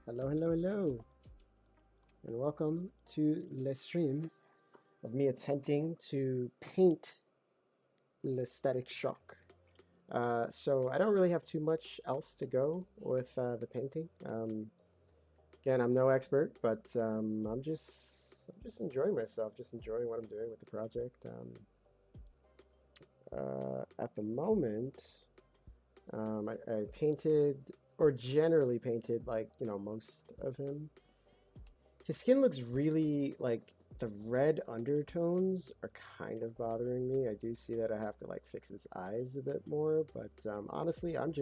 Hello, hello, hello, and welcome to the stream of me attempting to paint the Static Shock. So I don't really have too much else to go with the painting. Again, I'm no expert, but I'm just enjoying myself, just enjoying what I'm doing with the project. At the moment, I painted or generally painted like most of him. His skin looks really like the red undertones are kind of bothering me. I do see that I have to like fix his eyes a bit more, but honestly, I don't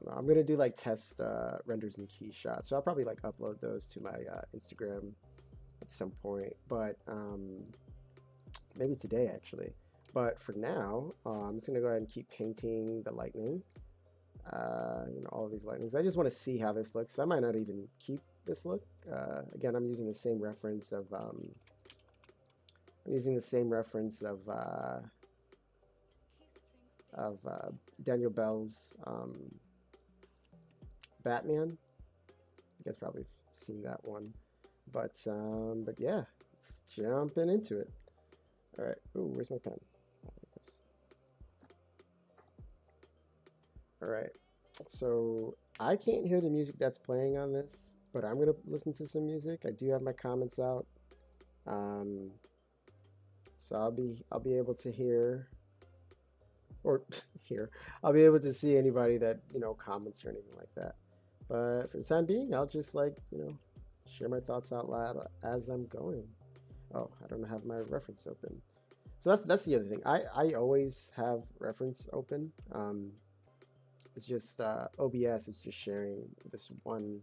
know, I'm gonna do like test renders and key shots. So I'll probably like upload those to my Instagram at some point, but maybe today actually. But for now, I'm just gonna go ahead and keep painting the lightning. All of these lightnings. I just want to see how this looks. I might not even keep this look. Again, I'm using the same reference of Daniel Bell's Batman. You guys probably have seen that one, but yeah, let's jumping into it. All right. Ooh, where's my pen? All right. So I can't hear the music that's playing on this, but I'm gonna listen to some music. I do have my comments out, um, so I'll be able to hear or hear. I'll be able to see anybody that comments or anything like that. But for the time being, I'll just like share my thoughts out loud as I'm going. Oh, I don't have my reference open. So that's the other thing. I always have reference open. It's just OBS is just sharing this one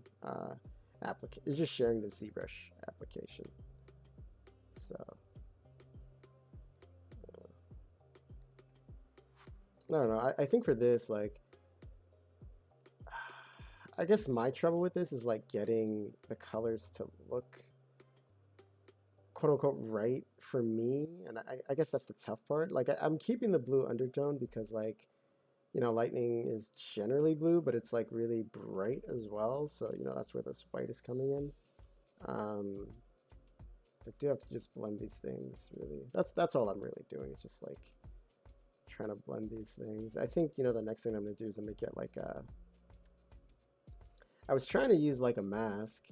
application. It's just sharing the ZBrush application. So I don't know. I think for this, like, I guess my trouble with this is like getting the colors to look quote unquote right for me, and I guess that's the tough part. Like I'm keeping the blue undertone because like lightning is generally blue, but it's like really bright as well. So that's where this white is coming in. Um, I do have to just blend these things really. That's all I'm really doing. It's just like trying to blend these things. I think the next thing I'm gonna do is I'm gonna get like a. I was trying to use like a mask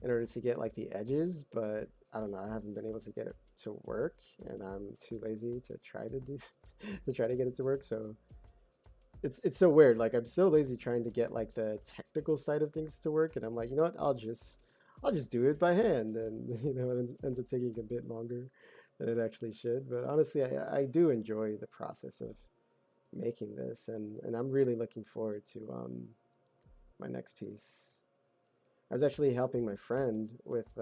in order to get like the edges, but I don't know. I haven't been able to get it to work, and I'm too lazy to try to do to try to get it to work. So it's so weird. Like I'm so lazy trying to get like the technical side of things to work, and I'm like, you know what? I'll just do it by hand, and it ends up taking a bit longer than it actually should. But honestly, I do enjoy the process of making this, and I'm really looking forward to my next piece. I was actually helping my friend with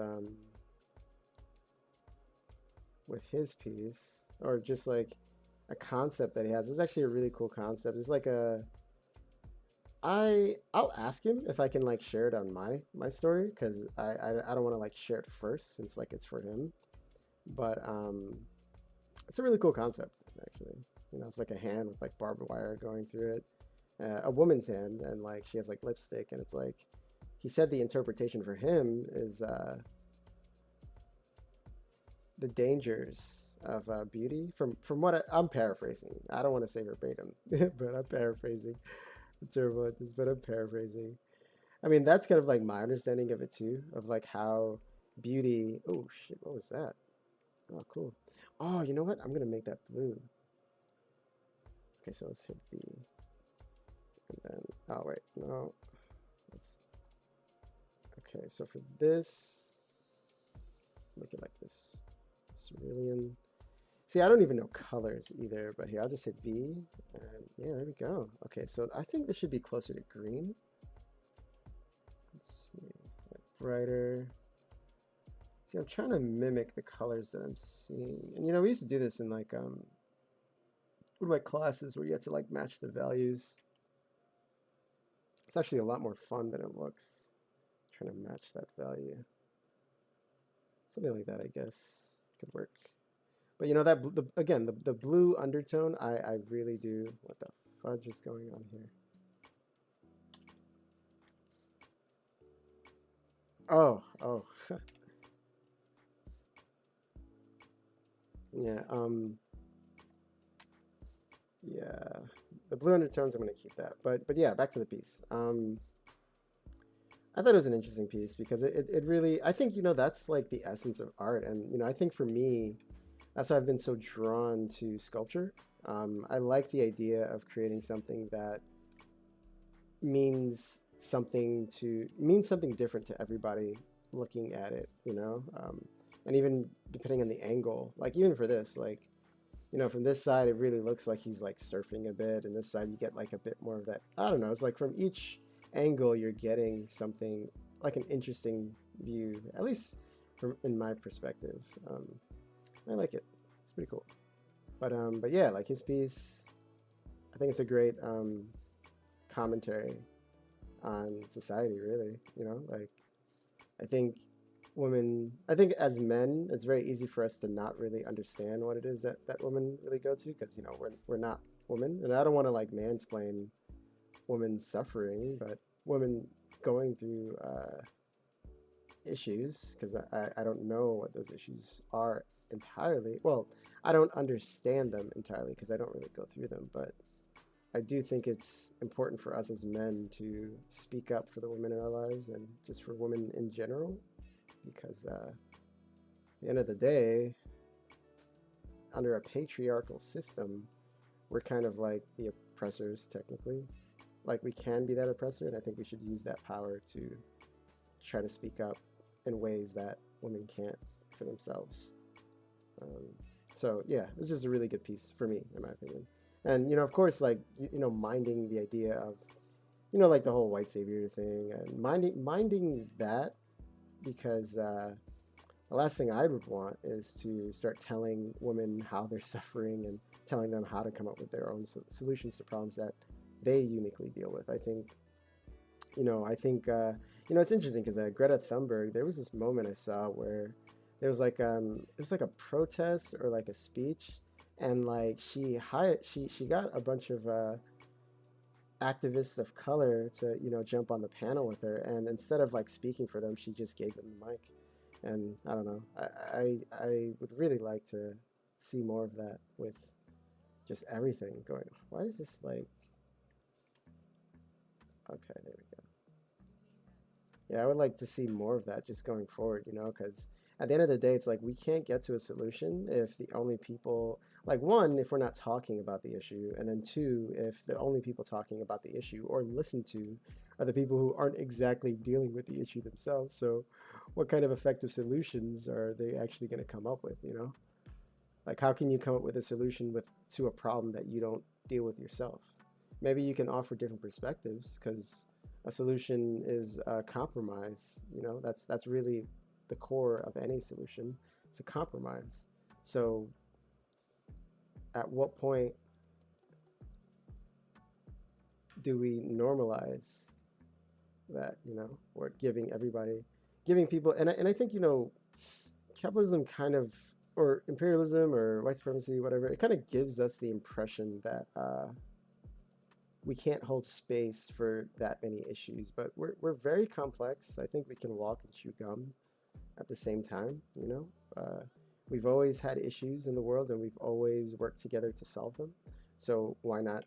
his piece, or just like a concept that he has. It's actually a really cool concept. It's like I'll ask him if I can like share it on my story because I don't want to like share it first since like it's for him. But it's a really cool concept actually. It's like a hand with like barbed wire going through it, a woman's hand, and like she has like lipstick, and it's like he said the interpretation for him is the dangers of beauty. From what I'm paraphrasing. I don't want to say verbatim, but I'm paraphrasing. I'm terrible at this, but I'm paraphrasing. I mean, that's kind of like my understanding of it too, of like how beauty. Oh shit, what was that? Oh, cool. Oh, you know what? I'm gonna make that blue. Okay, so let's hit V, and then oh wait, no. Let's, okay, so for this, make it like this cerulean. See, I don't even know colors either, but here I'll just hit V, and yeah, there we go. Okay, so I think this should be closer to green. Let's see, like brighter. See, I'm trying to mimic the colors that I'm seeing. And we used to do this in like one of my classes where you had to like match the values. It's actually a lot more fun than it looks. Trying to match that value. Something like that, I guess, could work. But again, the blue undertone, I really do. What the fudge is going on here? Oh, yeah. Yeah. The blue undertones, I'm gonna keep that. But yeah, back to the piece. I thought it was an interesting piece because it really, I think, that's like the essence of art. And, I think for me, that's why I've been so drawn to sculpture. I like the idea of creating something that means something different to everybody looking at it, and even depending on the angle, like even for this, like, from this side, it really looks like he's like surfing a bit, and this side you get like a bit more of that. I don't know. It's like from each angle, you're getting something like an interesting view, at least from in my perspective. I like it. It's pretty cool. But yeah, like his piece, I think it's a great commentary on society. Really, like I think I think as men, it's very easy for us to not really understand what it is that women really go to because we're not women, and I don't want to like mansplain women suffering, but women going through issues because I don't know what those issues are entirely. Well, I don't understand them entirely because I don't really go through them, but I do think it's important for us as men to speak up for the women in our lives and just for women in general because at the end of the day, under a patriarchal system, we're kind of like the oppressors technically. Like we can be that oppressor, and I think we should use that power to try to speak up in ways that women can't for themselves. Um, so yeah, it's just a really good piece for me, in my opinion. And of course, like minding the idea of like the whole white savior thing, and minding that because the last thing I would want is to start telling women how they're suffering and telling them how to come up with their own solutions to problems that they uniquely deal with. It's interesting because Greta Thunberg, there was this moment I saw where there was like it was like a protest or like a speech, and like she got a bunch of activists of color to jump on the panel with her, and instead of like speaking for them, she just gave them the mic. And I don't know, I would really like to see more of that with just everything going. Why is this like? Okay, there we go. Yeah, I would like to see more of that just going forward, because at the end of the day, it's like we can't get to a solution if the only people, like, one, if we're not talking about the issue, and then two, if the only people talking about the issue or listened to are the people who aren't exactly dealing with the issue themselves. So, what kind of effective solutions are they actually going to come up with? Like, how can you come up with a solution to a problem that you don't deal with yourself? Maybe you can offer different perspectives because a solution is a compromise. That's really the core of any solution. It's a compromise. So, at what point do we normalize that? We're giving people, and I think capitalism kind of, or imperialism or white supremacy, whatever, it kind of gives us the impression that we can't hold space for that many issues, but we're very complex. I think we can walk and chew gum at the same time. We've always had issues in the world, and we've always worked together to solve them. So why not,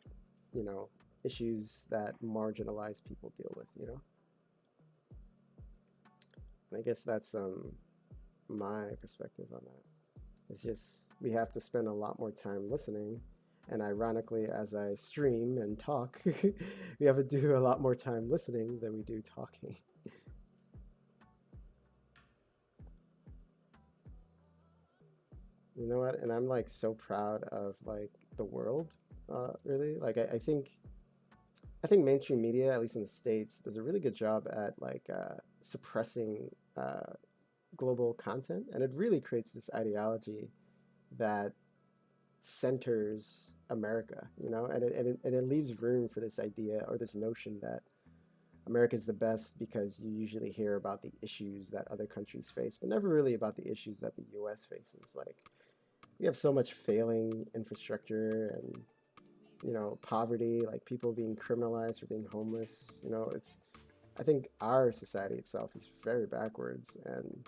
you know, issues that marginalized people deal with? And I guess that's my perspective on that. It's just we have to spend a lot more time listening. And ironically, as I stream and talk, we have to do a lot more time listening than we do talking. You know what? And I'm like so proud of like the world, really. Like I think mainstream media, at least in the States, does a really good job at like suppressing global content, and it really creates this ideology that centers America, and it leaves room for this idea or this notion that America's the best because you usually hear about the issues that other countries face, but never really about the issues that the US faces. Like, we have so much failing infrastructure and poverty, like people being criminalized for being homeless. It's I think our society itself is very backwards, and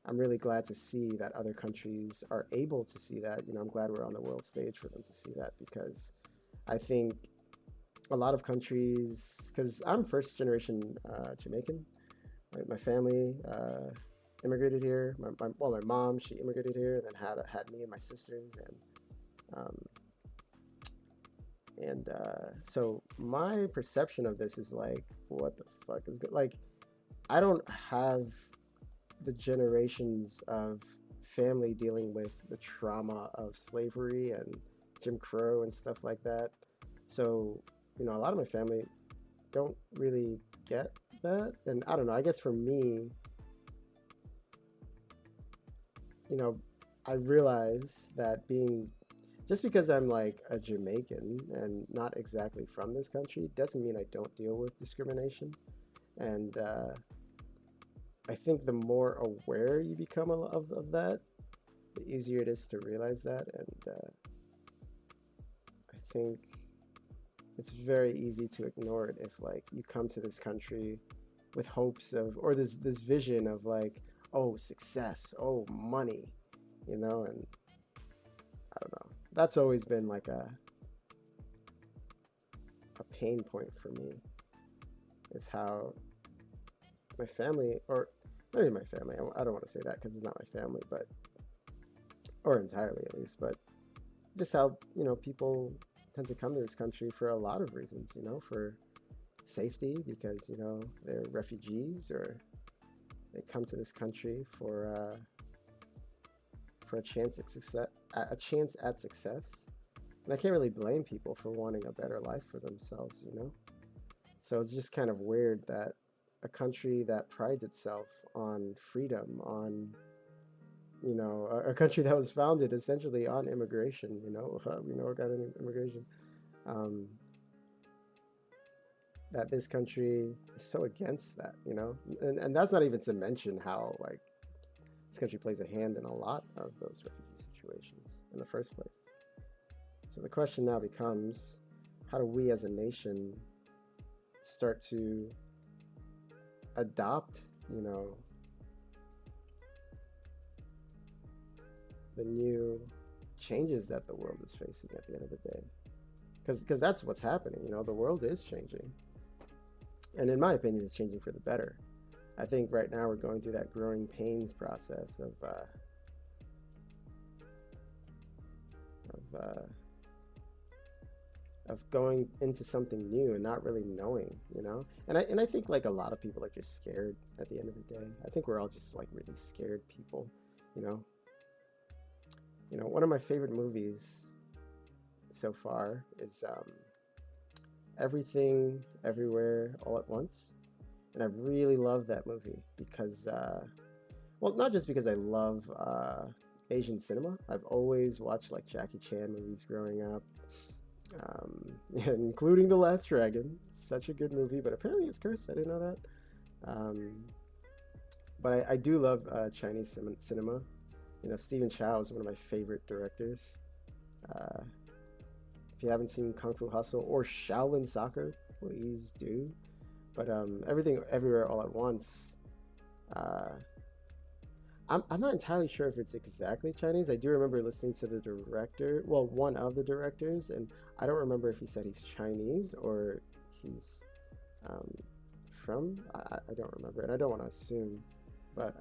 I'm really glad to see that other countries are able to see that. You know, I'm glad we're on the world stage for them to see that, because I think a lot of countries, because I'm first generation Jamaican. My family immigrated here. Well, my mom, she immigrated here, and then had me and my sisters, um, so my perception of this is like, what the fuck is good? Like, I don't have the generations of family dealing with the trauma of slavery and Jim Crow and stuff like that. So, you know, a lot of my family don't really get that. And I don't know, I guess for me, you know, I realize that being just because I'm like a Jamaican and not exactly from this country doesn't mean I don't deal with discrimination. And I think the more aware you become of that, the easier it is to realize that. And I think it's very easy to ignore it if like you come to this country with hopes of, or this vision of like, oh, success, oh, money, you know. And I don't know, that's always been like a pain point for me, is how my family, or not even my family, I don't want to say that because it's not my family, but, or entirely at least, but just how, you know, people tend to come to this country for a lot of reasons, you know, for safety, because, you know, they're refugees, or they come to this country for a chance at success, and I can't really blame people for wanting a better life for themselves, you know. So it's just kind of weird that a country that prides itself on freedom, on, you know, a country that was founded essentially on immigration, you know, we know about immigration, um, that this country is so against that, you know. And that's not even to mention how like this country plays a hand in a lot of those refugee situations in the first place. So the question now becomes, how do we as a nation start to adopt, you know, the new changes that the world is facing at the end of the day? Because that's what's happening, you know, the world is changing. And in my opinion, it's changing for the better. I think right now we're going through that growing pains process uh, of going into something new and not really knowing, you know. And I think like a lot of people are just scared at the end of the day. I think we're all just like really scared people, you know. You know, one of my favorite movies so far is Everything Everywhere All at Once. And I really love that movie because well, not just because I love Asian cinema. I've always watched like Jackie Chan movies growing up, including The Last Dragon. Such a good movie, but apparently it's cursed. I didn't know that. But I do love Chinese cinema. You know, Stephen Chow is one of my favorite directors. Uh, if you haven't seen Kung Fu Hustle or Shaolin Soccer, please do. But Everything Everywhere All at Once, uh, I'm not entirely sure if it's exactly Chinese. I do remember listening to the director, well, one of the directors, and I don't remember if he said he's Chinese or he's um, from. I don't remember, and I don't want to assume, but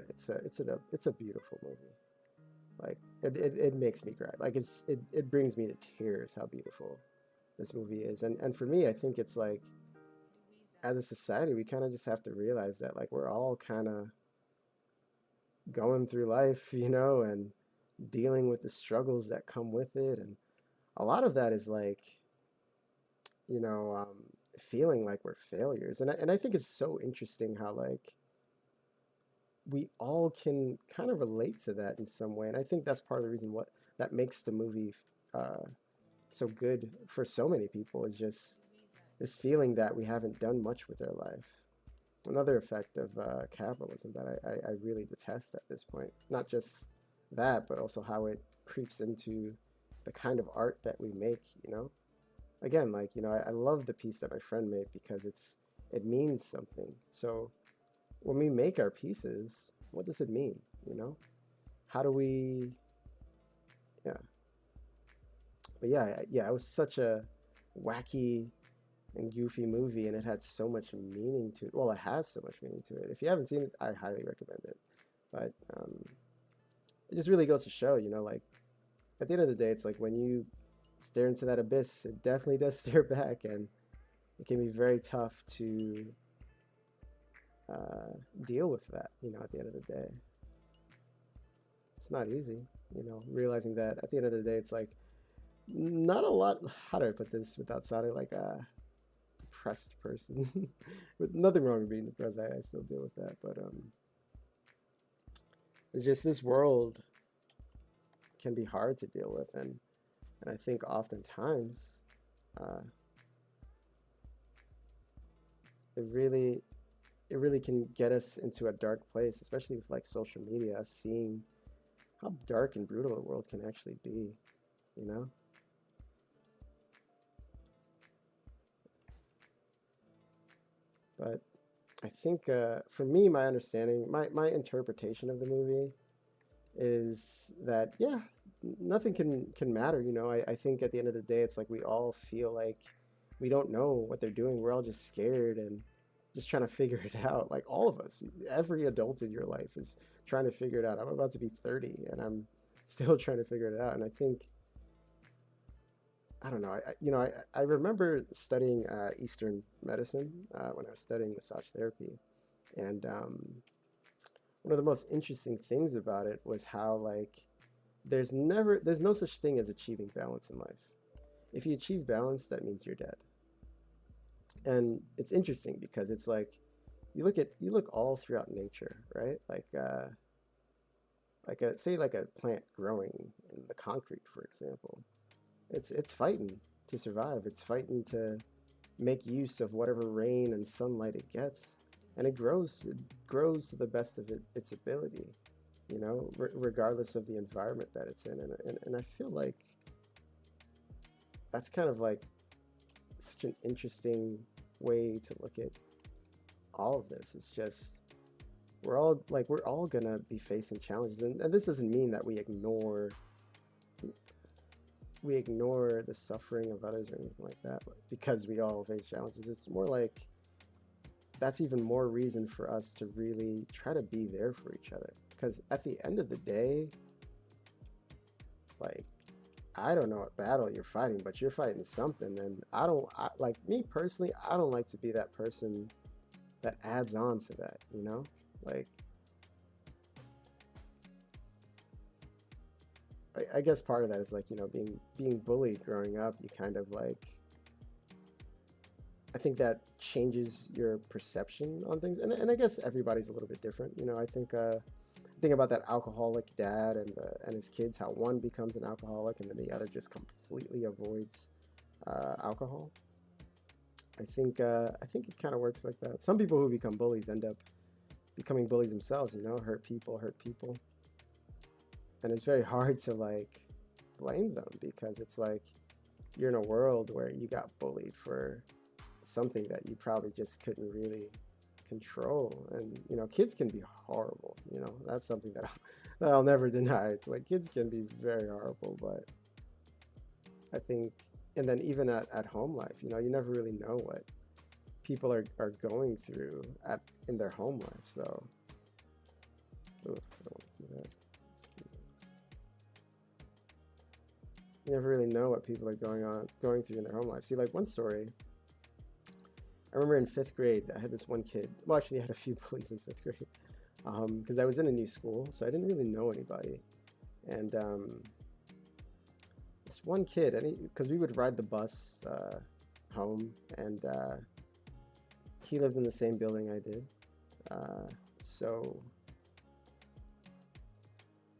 it's a beautiful movie. Like it makes me cry. Like it brings me to tears how beautiful this movie is. And for me, I think it's like, as a society, we kind of just have to realize that like we're all kind of going through life, you know, and dealing with the struggles that come with it. And a lot of that is like, you know, feeling like we're failures. And I think it's so interesting how like we all can kind of relate to that in some way. And I think that's part of the reason what that makes the movie uh, so good for so many people, is just this feeling that we haven't done much with our life. Another effect of capitalism that I really detest at this point. Not just that, but also how it creeps into the kind of art that we make, you know? again, like, I love the piece that my friend made because it means something. So when we make our pieces, what does it mean? You know, how do we? Yeah, but yeah, it was such a wacky and goofy movie, and it had so much meaning to it. Well, it has so much meaning to it. If you haven't seen it, I highly recommend it. But it just really goes to show, like at the end of the day, it's like when you stare into that abyss, it definitely does stare back, and it can be very tough to deal with that. At the end of the day, it's not easy. Realizing that at the end of the day, it's like not a lot. How do I put this without sounding like a depressed person? With nothing wrong with being depressed, I still deal with that. But it's just this world can be hard to deal with, and I think oftentimes uh, it really it really can get us into a dark place, especially with like social media, us seeing how dark and brutal the world can actually be, you know? But I think for me, my understanding, my interpretation of the movie is that, yeah, nothing can matter, I think at the end of the day, it's like we all feel like we don't know what they're doing. We're all just scared and just trying to figure it out. Like all of us, every adult in your life is trying to figure it out. I'm about to be 30 and I'm still trying to figure it out. And I think, I don't know, I remember studying Eastern medicine when I was studying massage therapy. And one of the most interesting things about it was how, like, there's no such thing as achieving balance in life. If you achieve balance, that means you're dead. And it's interesting because it's like you look all throughout nature, right? Like a say like a plant growing in the concrete, for example. It's fighting to survive. It's fighting to make use of whatever rain and sunlight it gets, and it grows to the best of its ability, regardless of the environment that it's in. And I feel like that's kind of like such an interesting way to look at all of this. It's just we're all gonna be facing challenges, and this doesn't mean that we ignore the suffering of others or anything like that because we all face challenges. It's more like that's even more reason for us to really try to be there for each other, because at the end of the day, like, I don't know what battle you're fighting, but you're fighting something. And like me personally, I don't like to be that person that adds on to that, like, I guess part of that is like, being bullied growing up. You kind of like, I think that changes your perception on things, and I guess everybody's a little bit different. Think about that alcoholic dad and his kids, how one becomes an alcoholic and then the other just completely avoids alcohol. I think it kind of works like that. Some people who become bullies end up becoming bullies themselves. Hurt people, and it's very hard to like blame them because it's like you're in a world where you got bullied for something that you probably just couldn't really control. And kids can be horrible. That's something that I'll never deny. It's like kids can be very horrible, but I think, and then even at home life, you never really know what people are going through in their home life. So oof, I don't want to do that. You never really know what people are going through in their home life. See, like one story, I remember in fifth grade, I had this one kid. Well, actually, I had a few bullies in fifth grade because I was in a new school, so I didn't really know anybody. And this one kid, because we would ride the bus home, and he lived in the same building I did. So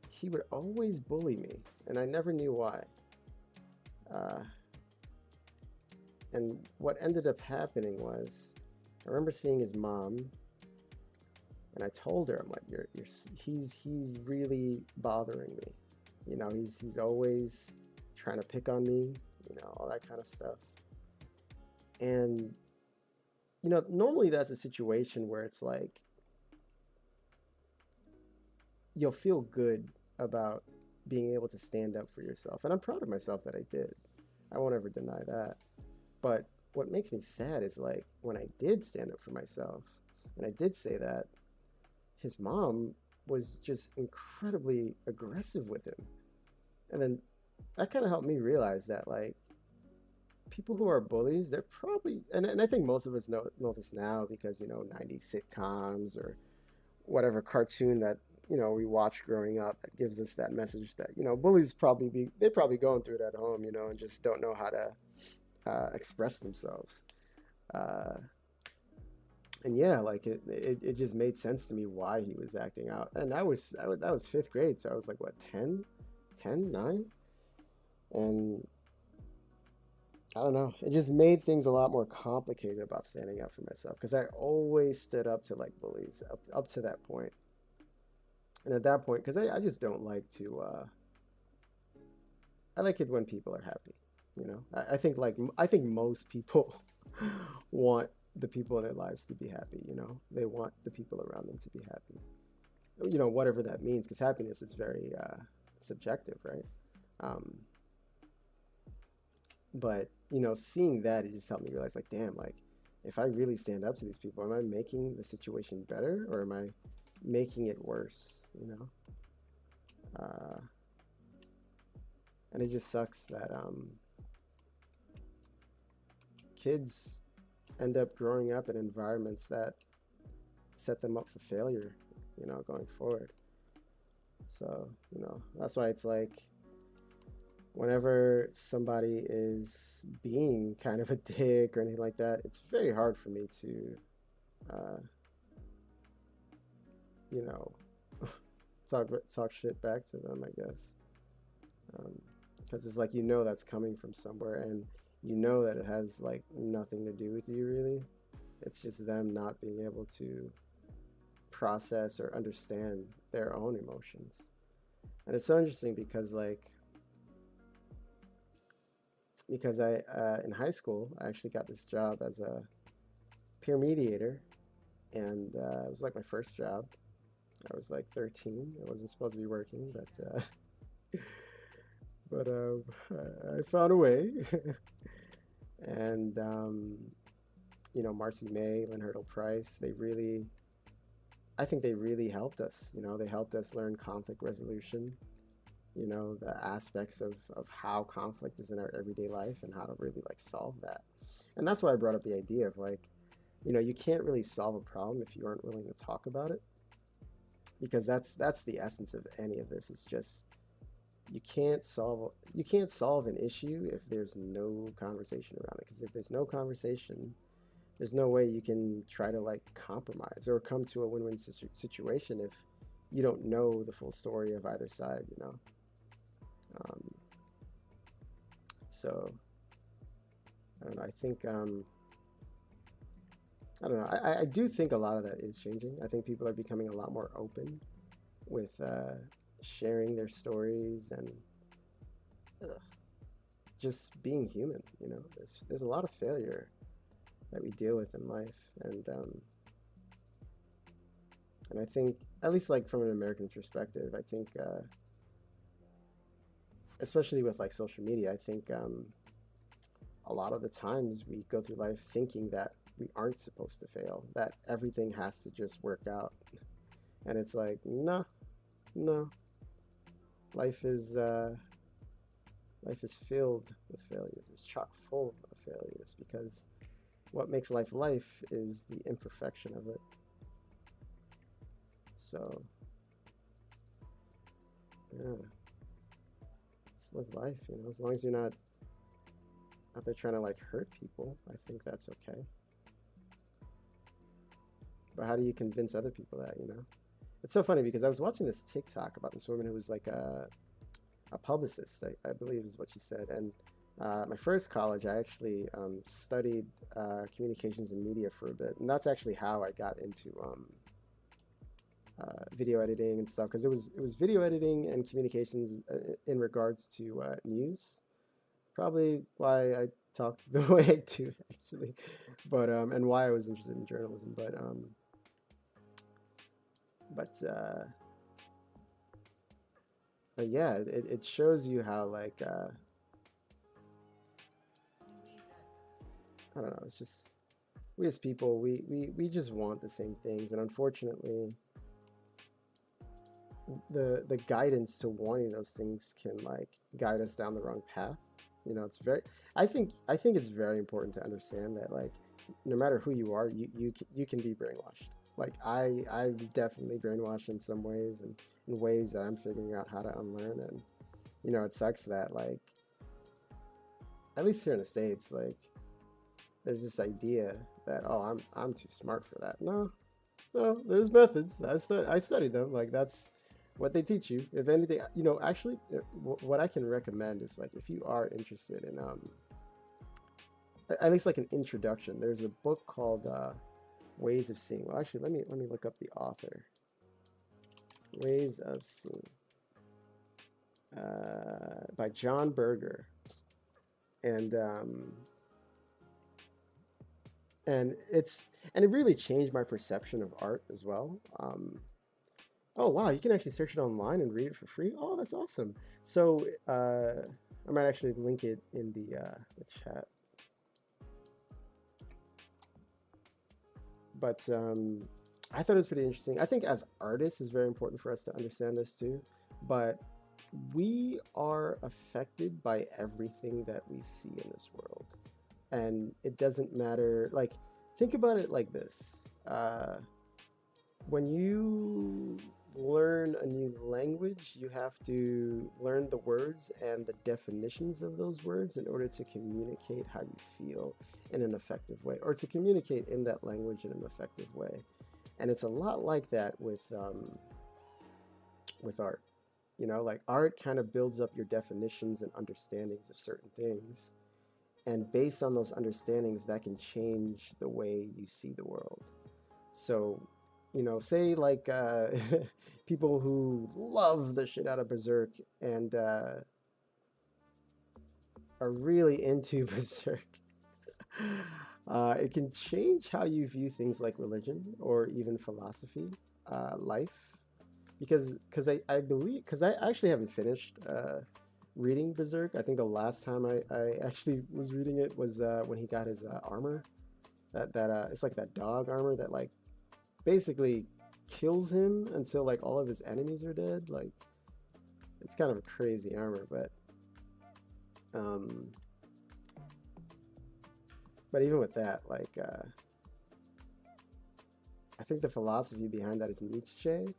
he would always bully me, and I never knew why. And what ended up happening was, I remember seeing his mom, and I told her, I'm like, he's really bothering me. He's always trying to pick on me, all that kind of stuff. And, normally that's a situation where it's like you'll feel good about being able to stand up for yourself. And I'm proud of myself that I did. I won't ever deny that. But what makes me sad is like when I did stand up for myself and I did say that, his mom was just incredibly aggressive with him. And then that kind of helped me realize that like people who are bullies, they're probably, and I think most of us know this now because, 90s sitcoms or whatever cartoon that, we watched growing up that gives us that message that, bullies they're probably going through it at home, and just don't know how to express themselves. Uh, and yeah, like it just made sense to me why he was acting out. And that was fifth grade. So I was like, what, 9? And I don't know. It just made things a lot more complicated about standing up for myself because I always stood up to like bullies up to that point. And at that point, because I just don't like to, I like it when people are happy. I think most people want the people in their lives to be happy. They want the people around them to be happy. Whatever that means, because happiness is very subjective, right? Um, but seeing that, it just helped me realize, like, damn, like, if I really stand up to these people, am I making the situation better or am I making it worse? Uh, and it just sucks that kids end up growing up in environments that set them up for failure, going forward. So, that's why it's like whenever somebody is being kind of a dick or anything like that, it's very hard for me to, uh, you know, talk shit back to them, I guess. Because it's like, that's coming from somewhere and that it has like nothing to do with you really. It's just them not being able to process or understand their own emotions. And it's so interesting because I in high school I actually got this job as a peer mediator, and it was like my first job. I was like 13. I wasn't supposed to be working, but I found a way. And Marcy May, Lynn Hurdle Price, I think they really helped us. They helped us learn conflict resolution, the aspects of how conflict is in our everyday life and how to really like solve that. And that's why I brought up the idea of like, you can't really solve a problem if you aren't willing to talk about it, because that's the essence of any of this. It's just you can't solve an issue if there's no conversation around it, because if there's no conversation, there's no way you can try to like compromise or come to a win-win situation if you don't know the full story of either side. um, so I don't know. I think I don't know. I do think a lot of that is changing. I think people are becoming a lot more open with sharing their stories and just being human. There's a lot of failure that we deal with in life, and I think, at least like from an American perspective, I think especially with like social media, I think a lot of the times we go through life thinking that we aren't supposed to fail, that everything has to just work out, and it's like, no, no, life is filled with failures. It's chock full of failures, because what makes life life is the imperfection of it. So yeah, just live life, as long as you're not out there trying to like hurt people. I think that's okay. But how do you convince other people that? It's so funny because I was watching this TikTok about this woman who was like a publicist, I believe is what she said. And my first college, I actually studied communications and media for a bit, and that's actually how I got into video editing and stuff, because it was video editing and communications in regards to news probably why I talk the way I do, actually. But and why I was interested in journalism. But but yeah, it shows you how like I don't know. It's just we as people, we just want the same things, and unfortunately, the guidance to wanting those things can like guide us down the wrong path. You know, it's very. I think it's very important to understand that like no matter who you are, you can be brainwashed. Like I'm definitely brainwashed in some ways, and in ways that I'm figuring out how to unlearn. And you know, it sucks that like at least here in the States, like there's this idea that oh I'm too smart for that. No, no, there's methods. I studied them. Like that's what they teach you. If anything, you know, actually, what I can recommend is like if you are interested in at least like an introduction. There's a book called Ways of Seeing. Well, actually, let me look up the author. Ways of Seeing by John Berger, and and it really changed my perception of art as well. Oh wow, you can actually search it online and read it for free. Oh, that's awesome. So I might actually link it in the chat. But I thought it was pretty interesting. I think as artists, it's very important for us to understand this too. But we are affected by everything that we see in this world, and it doesn't matter. Like, think about it like this: when you learn a new language, you have to learn the words and the definitions of those words in order to communicate how you feel in an effective way, or to communicate in that language in an effective way. And it's a lot like that with art. You know, like art kind of builds up your definitions and understandings of certain things. And based on those understandings, that can change the way you see the world. So, you know, say like people who love the shit out of Berserk and are really into Berserk, it can change how you view things like religion or even philosophy, life. I believe, because I actually haven't finished reading Berserk. I think the last time I actually was reading it was when he got his armor. It's like that dog armor that like basically kills him until like all of his enemies are dead. Like it's kind of a crazy armor, um, but even with that, like I think the philosophy behind that is Nietzsche,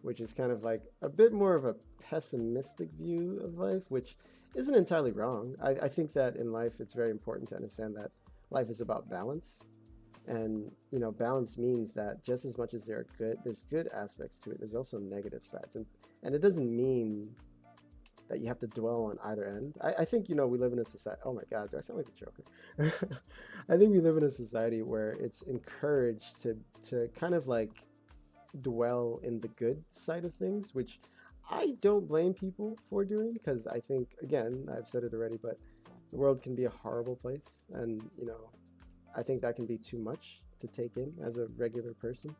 which is kind of like a bit more of a pessimistic view of life, which isn't entirely wrong. I think that in life it's very important to understand that life is about balance. And you know, balance means that just as much as there's good aspects to it, there's also negative sides. And it doesn't mean that you have to dwell on either end. I think, you know, we live in a society. Oh my God, do I sound like a joker? I think we live in a society where it's encouraged to kind of like dwell in the good side of things, which I don't blame people for doing, because I think, again, I've said it already, but the world can be a horrible place, and you know, I think that can be too much to take in as a regular person.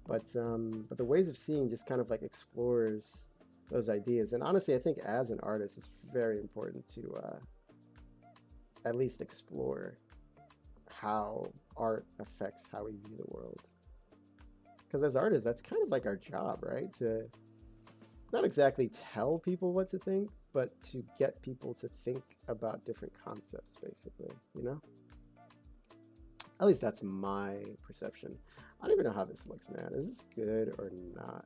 But the Ways of Seeing just kind of like explores those ideas, and honestly, I think as an artist, it's very important to at least explore how art affects how we view the world. Because as artists, that's kind of like our job, right? To not exactly tell people what to think, but to get people to think about different concepts, basically, you know? At least that's my perception. I don't even know how this looks, man. Is this good or not?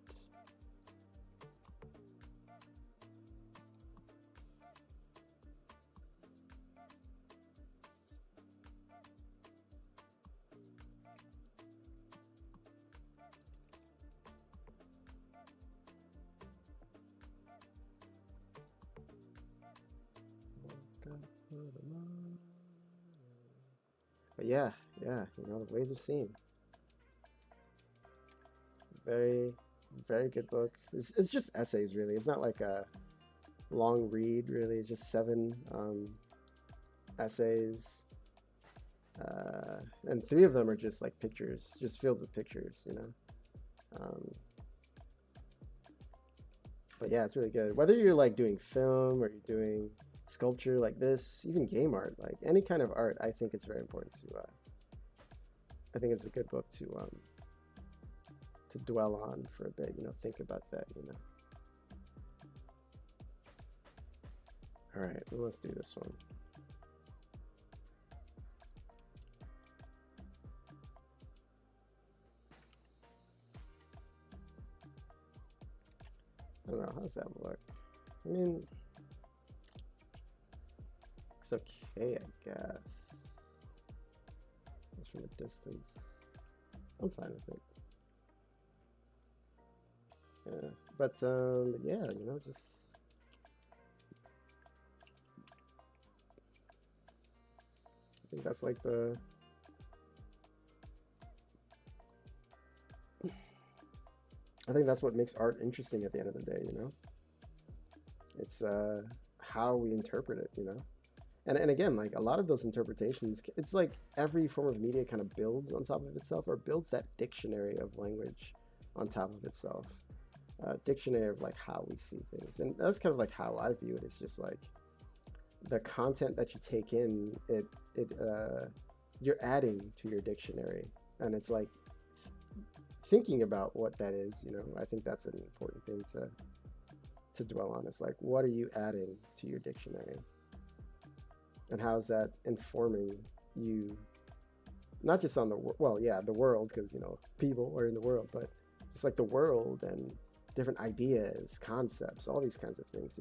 But yeah, you know, the Ways of Seeing. Very, very good book. It's just essays, really. It's not like a long read. Really, it's just 7 essays, and 3 of them are just like pictures, just filled with pictures. Um, but yeah, it's really good. Whether you're like doing film or you're doing sculpture like this, even game art, like any kind of art, I think it's very important to. I think it's a good book to dwell on for a bit. Think about that. All right, well, let's do this one. I don't know, how does that look? I mean, looks okay, I guess. Just from a distance. I'm fine with it. Yeah, but yeah, just I think that's like I think that's what makes art interesting at the end of the day. It's how we interpret it. And again, like a lot of those interpretations, it's like every form of media kind of builds on top of itself, or builds that dictionary of language on top of itself. Dictionary of like how we see things, and that's kind of like how I view it. It's just like the content that you take in, you're adding to your dictionary, and it's like thinking about what that is. I think that's an important thing to dwell on. It's like, what are you adding to your dictionary, and how's that informing you, not just on the the world, because people are in the world, but just like the world and different ideas, concepts, all these kinds of things.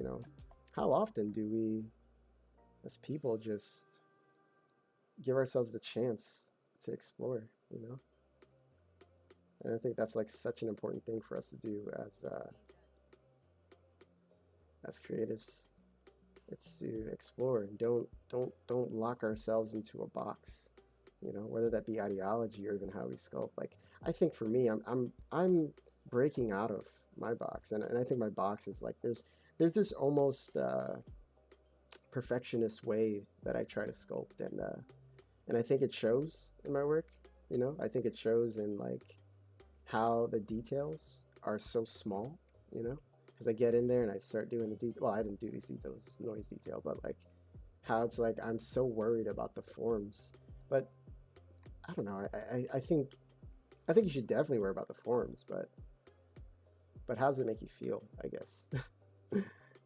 How often do we as people just give ourselves the chance to explore? And I think that's like such an important thing for us to do as creatives. It's to explore and don't lock ourselves into a box. Whether that be ideology or even how we sculpt. Like, I think for me, I'm breaking out of my box, and I think my box is like there's this almost perfectionist way that I try to sculpt, and I think it shows in my work. I think it shows in like how the details are so small. Because I get in there and I start doing the detail. Well, I didn't do these details, it's noise detail, but like how it's like I'm so worried about the forms, but I don't know. I think you should definitely worry about the forms, but how does it make you feel? I guess.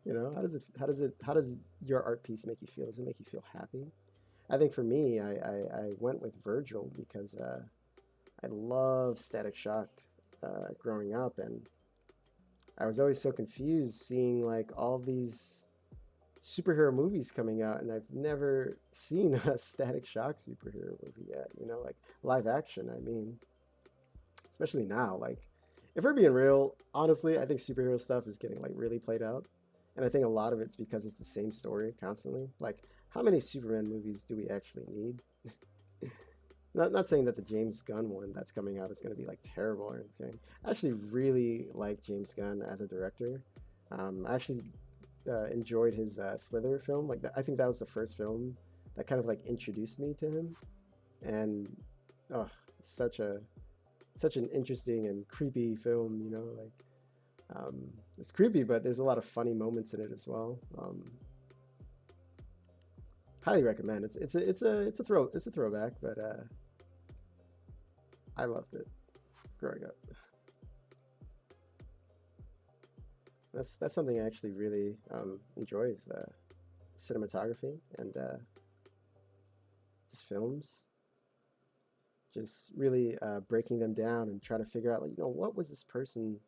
How does your art piece make you feel? Does it make you feel happy? I think for me, I went with Virgil because I love Static Shock growing up, and I was always so confused seeing like all these superhero movies coming out, and I've never seen a Static Shock superhero movie yet. Like live action. I mean, especially now. Like, if we're being real, honestly, I think superhero stuff is getting like really played out, and I think a lot of it's because it's the same story constantly. Like, how many Superman movies do we actually need? Not saying that the James Gunn one that's coming out is going to be like terrible or anything. I actually really like James Gunn as a director. I actually enjoyed his Slither film. Like, I think that was the first film that kind of like introduced me to him, and oh, such an interesting and creepy film. Like, it's creepy, but there's a lot of funny moments in it as well. Highly recommend. It's a throwback, but I loved it growing up. That's something I actually really enjoy, is cinematography and just films. Just really breaking them down and trying to figure out, like, what was this person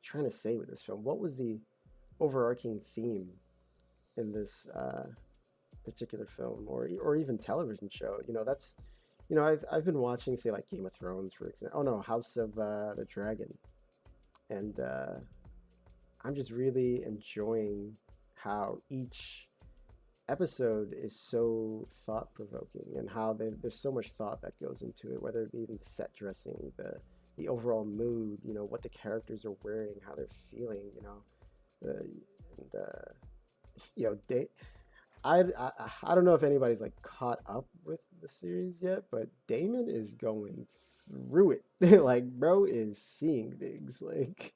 trying to say with this film? What was the overarching theme in this particular film, or even television show? That's I've been watching, say, like Game of Thrones, for example. Oh no, House of the Dragon, and I'm just really enjoying how each episode is so thought-provoking, and how there's so much thought that goes into it, whether it be the set dressing, the overall mood, what the characters are wearing, how they're feeling, and Yo, I don't know if anybody's like caught up with the series yet, but Damon is going through it. Like, bro is seeing things. Like,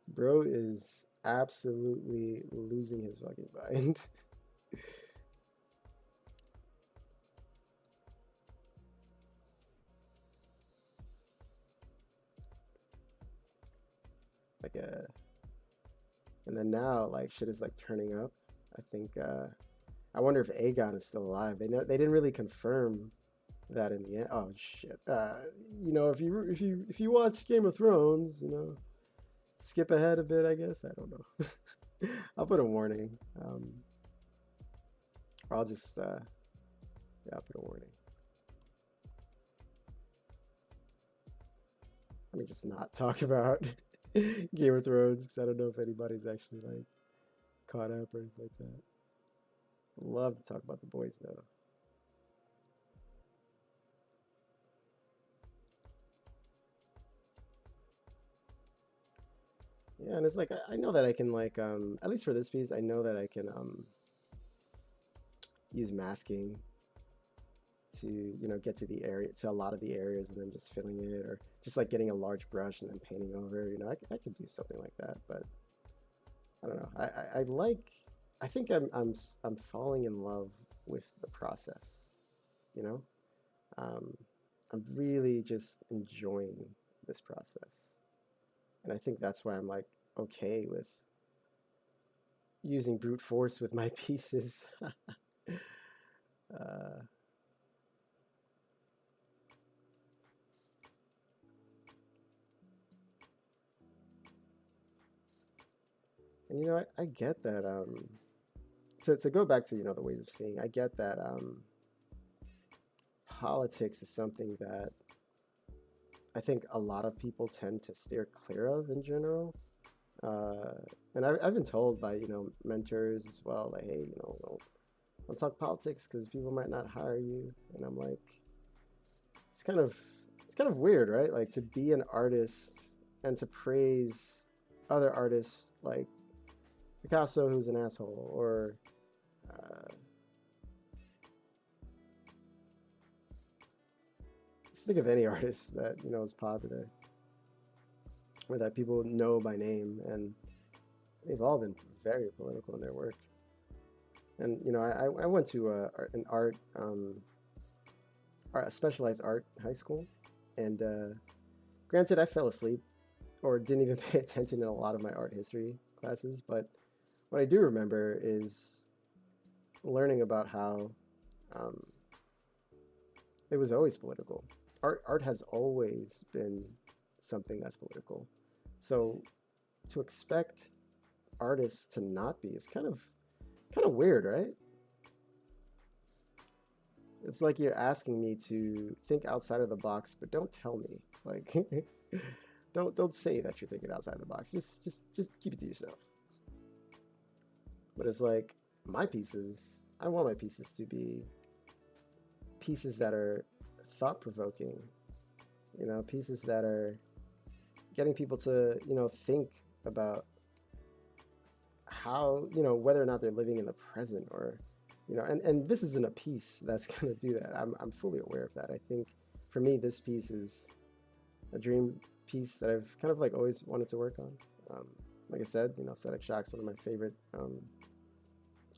bro is absolutely losing his fucking mind. Like, and then now, like, shit is like turning up. I think, I wonder if Aegon is still alive. They didn't really confirm that in the end. Oh shit. If you watch Game of Thrones, skip ahead a bit, I guess. I don't know. I'll put a warning. I'll just yeah, I'll put a warning. Let me just not talk about Game of Thrones because I don't know if anybody's actually like caught up or anything like that. Love to talk about the boys though. Yeah, and it's like I know that I can like at least for this piece, I know that I can use masking to get to the area to a lot of the areas and then just filling it or just like getting a large brush and then painting over. I could do something like that, but I don't know. I like. I think I'm falling in love with the process. You know, um, I'm really just enjoying this process, and I think that's why I'm like okay with using brute force with my pieces. uh, and I get that. To go back to the ways of seeing, I get that politics is something that I think a lot of people tend to steer clear of in general. Uh, and I've been told by mentors as well, like, hey, don't talk politics because people might not hire you. And I'm like, it's kind of it's kind of weird, right? Like to be an artist and to praise other artists like Picasso, who's an asshole, or just think of any artist that is popular or that people know by name, and they've all been very political in their work. And I went to an a specialized art high school, and granted, I fell asleep or didn't even pay attention in a lot of my art history classes. But what I do remember is learning about how um, it was always political. Art has always been something that's political. So to expect artists to not be is kind of weird, right? It's like you're asking me to think outside of the box, but don't tell me. Like, don't say that you're thinking outside the box. Just keep it to yourself. But it's like my pieces. I want my pieces to be pieces that are thought provoking. Pieces that are getting people to think about how whether or not they're living in the present or and this isn't a piece that's going to do that. I'm fully aware of that. I think for me this piece is a dream piece that I've kind of like always wanted to work on. Like I said, Static Shock's one of my favorite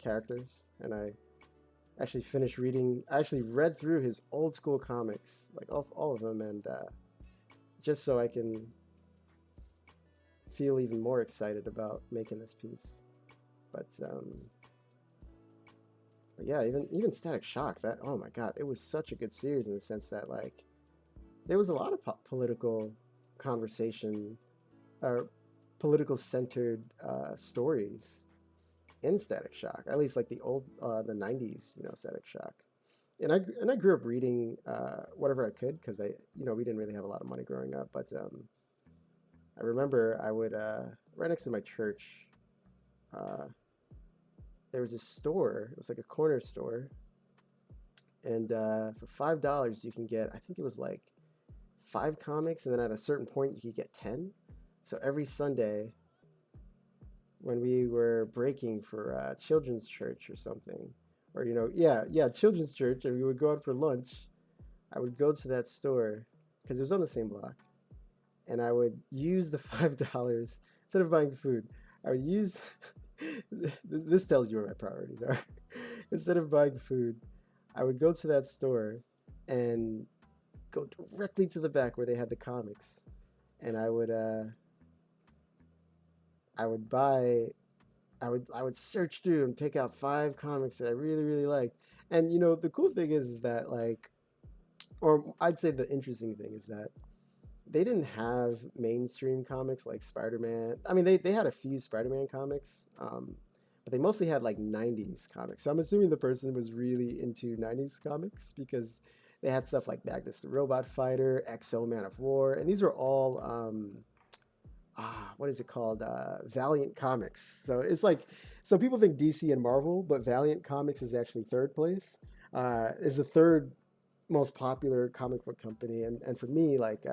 characters, and I actually read through his old school comics, like all of them, and just so I can feel even more excited about making this piece. But yeah, even Static Shock, that, oh my god, it was such a good series in the sense that like there was a lot of political conversation or political centered stories in Static Shock, at least like the old the 90s Static Shock. And I grew up reading whatever I could because we didn't really have a lot of money growing up, but I remember I would right next to my church uh, there was a store. It was like a corner store, and for $5 you can get, I think it was like 5 comics, and then at a certain point you could get 10. So every Sunday when we were breaking for children's church or something, or yeah, children's church, and we would go out for lunch. I would go to that store because it was on the same block, and I would use the $5 instead of buying food. I would use this tells you what my priorities are. Instead of buying food, I would go to that store and go directly to the back where they had the comics, and I would buy I would search through and pick out five comics that I really really liked. And the cool thing is that, like, or I'd say the interesting thing is that they didn't have mainstream comics like Spider-Man. I mean, they had a few Spider-Man comics, but they mostly had like 90s comics. So I'm assuming the person was really into 90s comics because they had stuff like Magnus the Robot Fighter, XO Man of War, and these were all what is it called? Valiant Comics. So it's like, so people think DC and Marvel, but Valiant Comics is actually third place. Is the third most popular comic book company, and for me, like,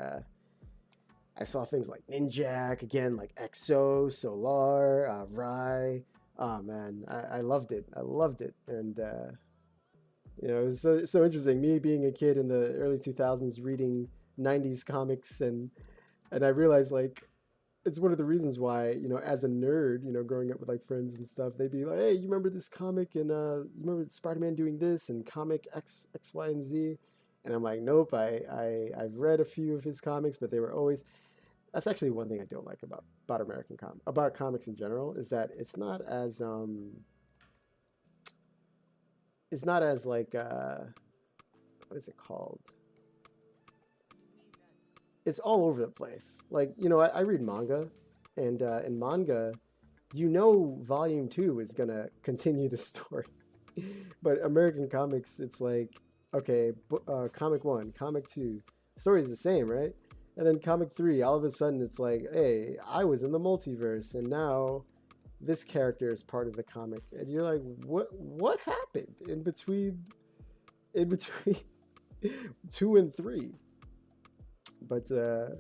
I saw things like Ninjak again, like XO, Solar, Rai. Oh man, I loved it. I loved it, and it was so interesting. Me being a kid in the early 2000s, reading 90s comics, and I realized, like, it's one of the reasons why, as a nerd, growing up with like friends and stuff, they'd be like, "Hey, you remember this comic? And you remember Spider-Man doing this and comic X, Y, and Z?" And I'm like, "Nope. I've read a few of his comics, but they were always." That's actually one thing I don't like about comics in general, is that it's not as like what is it called? It's all over the place. Like, I read manga, and in manga, volume two is gonna continue the story. But American comics, it's like, okay, comic one, comic two, story's the same, right? And then comic three, all of a sudden, it's like, hey, I was in the multiverse, and now this character is part of the comic, and you're like, what happened in between two and three? But I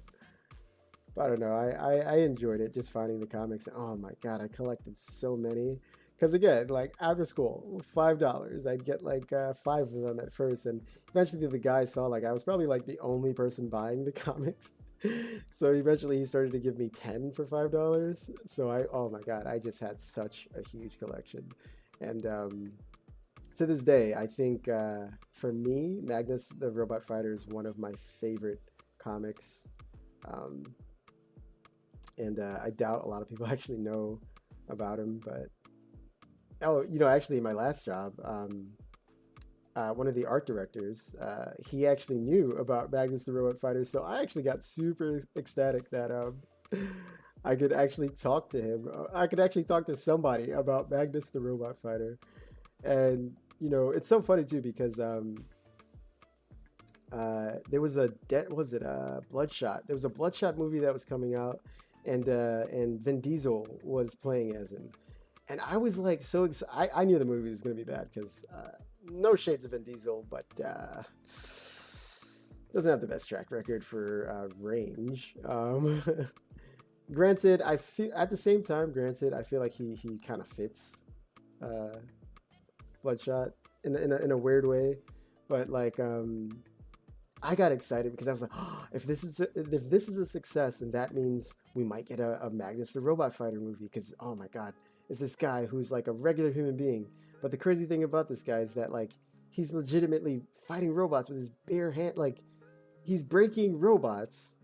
don't know. I enjoyed it, just finding the comics. Oh my god, I collected so many. Because again, like, after school, $5. I'd get like five of them at first, and eventually the guy saw, like, I was probably like the only person buying the comics. So eventually he started to give me 10 for $5. So oh my god, I just had such a huge collection. And to this day, I think for me, Magnus the Robot Fighter is one of my favorite comics. Um, and I doubt a lot of people actually know about him, but actually, in my last job, one of the art directors, he actually knew about Magnus the Robot Fighter, so I actually got super ecstatic that I could actually talk to him. I could actually talk to somebody about Magnus the Robot Fighter, and it's so funny too because there was Bloodshot. There was a Bloodshot movie that was coming out, and Vin Diesel was playing as him. And I was like so excited. I knew the movie was going to be bad because no shades of Vin Diesel, but doesn't have the best track record for range. Granted, I feel at the same time, I feel like he kind of fits Bloodshot in a weird way, but like I got excited because I was like, oh, if this is a success, then that means we might get a Magnus the Robot Fighter movie. Because oh my god, it's this guy who's like a regular human being. But the crazy thing about this guy is that, like, he's legitimately fighting robots with his bare hand. Like, he's breaking robots,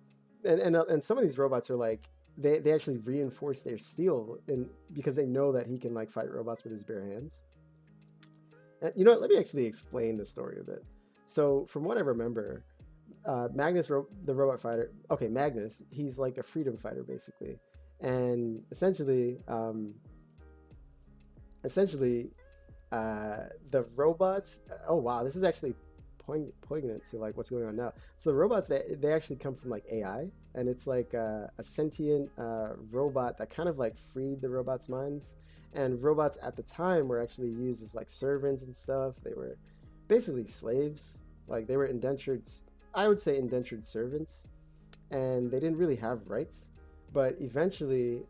and some of these robots are like they actually reinforce their steel, and because they know that he can like fight robots with his bare hands. And you know what? Let me actually explain the story a bit. So, from what I remember, Magnus the Robot Fighter. Okay, Magnus. He's like a freedom fighter basically, and essentially, the robots. Oh wow, this is actually poignant to like what's going on now. So the robots, they actually come from like AI, and it's like a sentient robot that kind of like freed the robots' minds. And robots at the time were actually used as like servants and stuff. They were basically slaves. Like, they were indentured, I would say indentured servants, and they didn't really have rights. But eventually,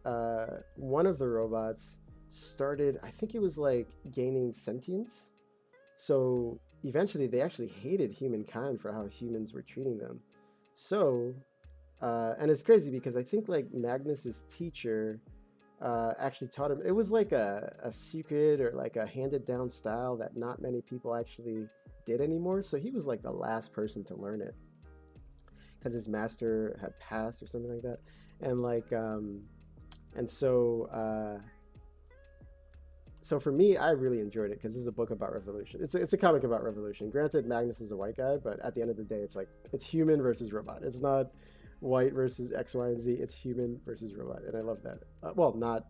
one of the robots started, I think it was like gaining sentience. So eventually, they actually hated humankind for how humans were treating them. So, and it's crazy because I think like Magnus's teacher actually taught him. It was like a secret or like a handed down style that not many people actually did anymore. So he was like the last person to learn it because his master had passed or something like that. And like, and so, so for me, I really enjoyed it because this is a book about revolution. It's a comic about revolution. Granted, Magnus is a white guy, but at the end of the day, it's like it's human versus robot. It's not white versus X, Y, and Z. It's human versus robot, and I love that. Well, not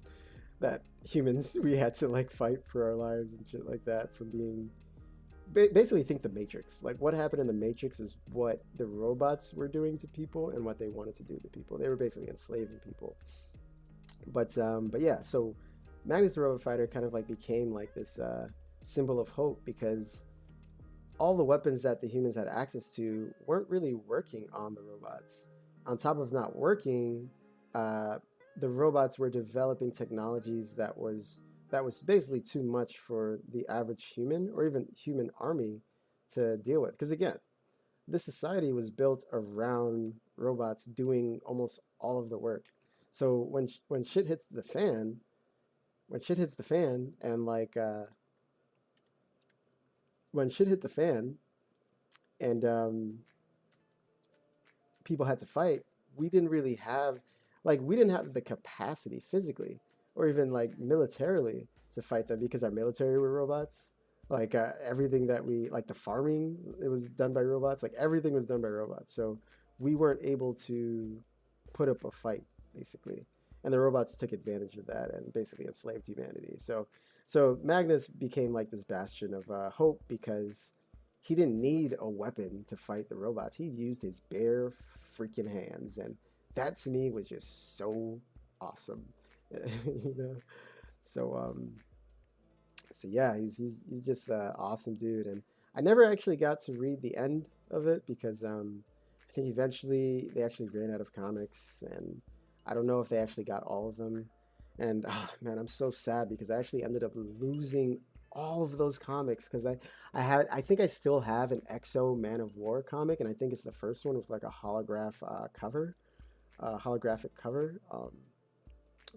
that humans we had to like fight for our lives and shit like that from being basically think the Matrix. Like what happened in the Matrix is what the robots were doing to people and what they wanted to do to people. They were basically enslaving people. But yeah, so Magnus the Robot Fighter kind of like became like this symbol of hope because all the weapons that the humans had access to weren't really working on the robots. On top of not working, uh, the robots were developing technologies that was basically too much for the average human or even human army to deal with. Because again, this society was built around robots doing almost all of the work. So when shit hits the fan, when shit hits the fan, and like when shit hit the fan, and people had to fight, we didn't really have, like, we didn't have the capacity physically or even like militarily to fight them because our military were robots. Like everything that we like the farming, it was done by robots. Like everything was done by robots. So we weren't able to put up a fight basically, and the robots took advantage of that and basically enslaved humanity. So Magnus became like this bastion of hope because he didn't need a weapon to fight the robots. He used his bare freaking hands, and that to me was just so awesome. you know. So so yeah, he's just an awesome dude, and I never actually got to read the end of it because I think eventually they actually ran out of comics, and I don't know if they actually got all of them. And oh, man, I'm so sad because I actually ended up losing all of those comics because I think I still have an Exo Man of War comic, and I think it's the first one with like a holographic cover.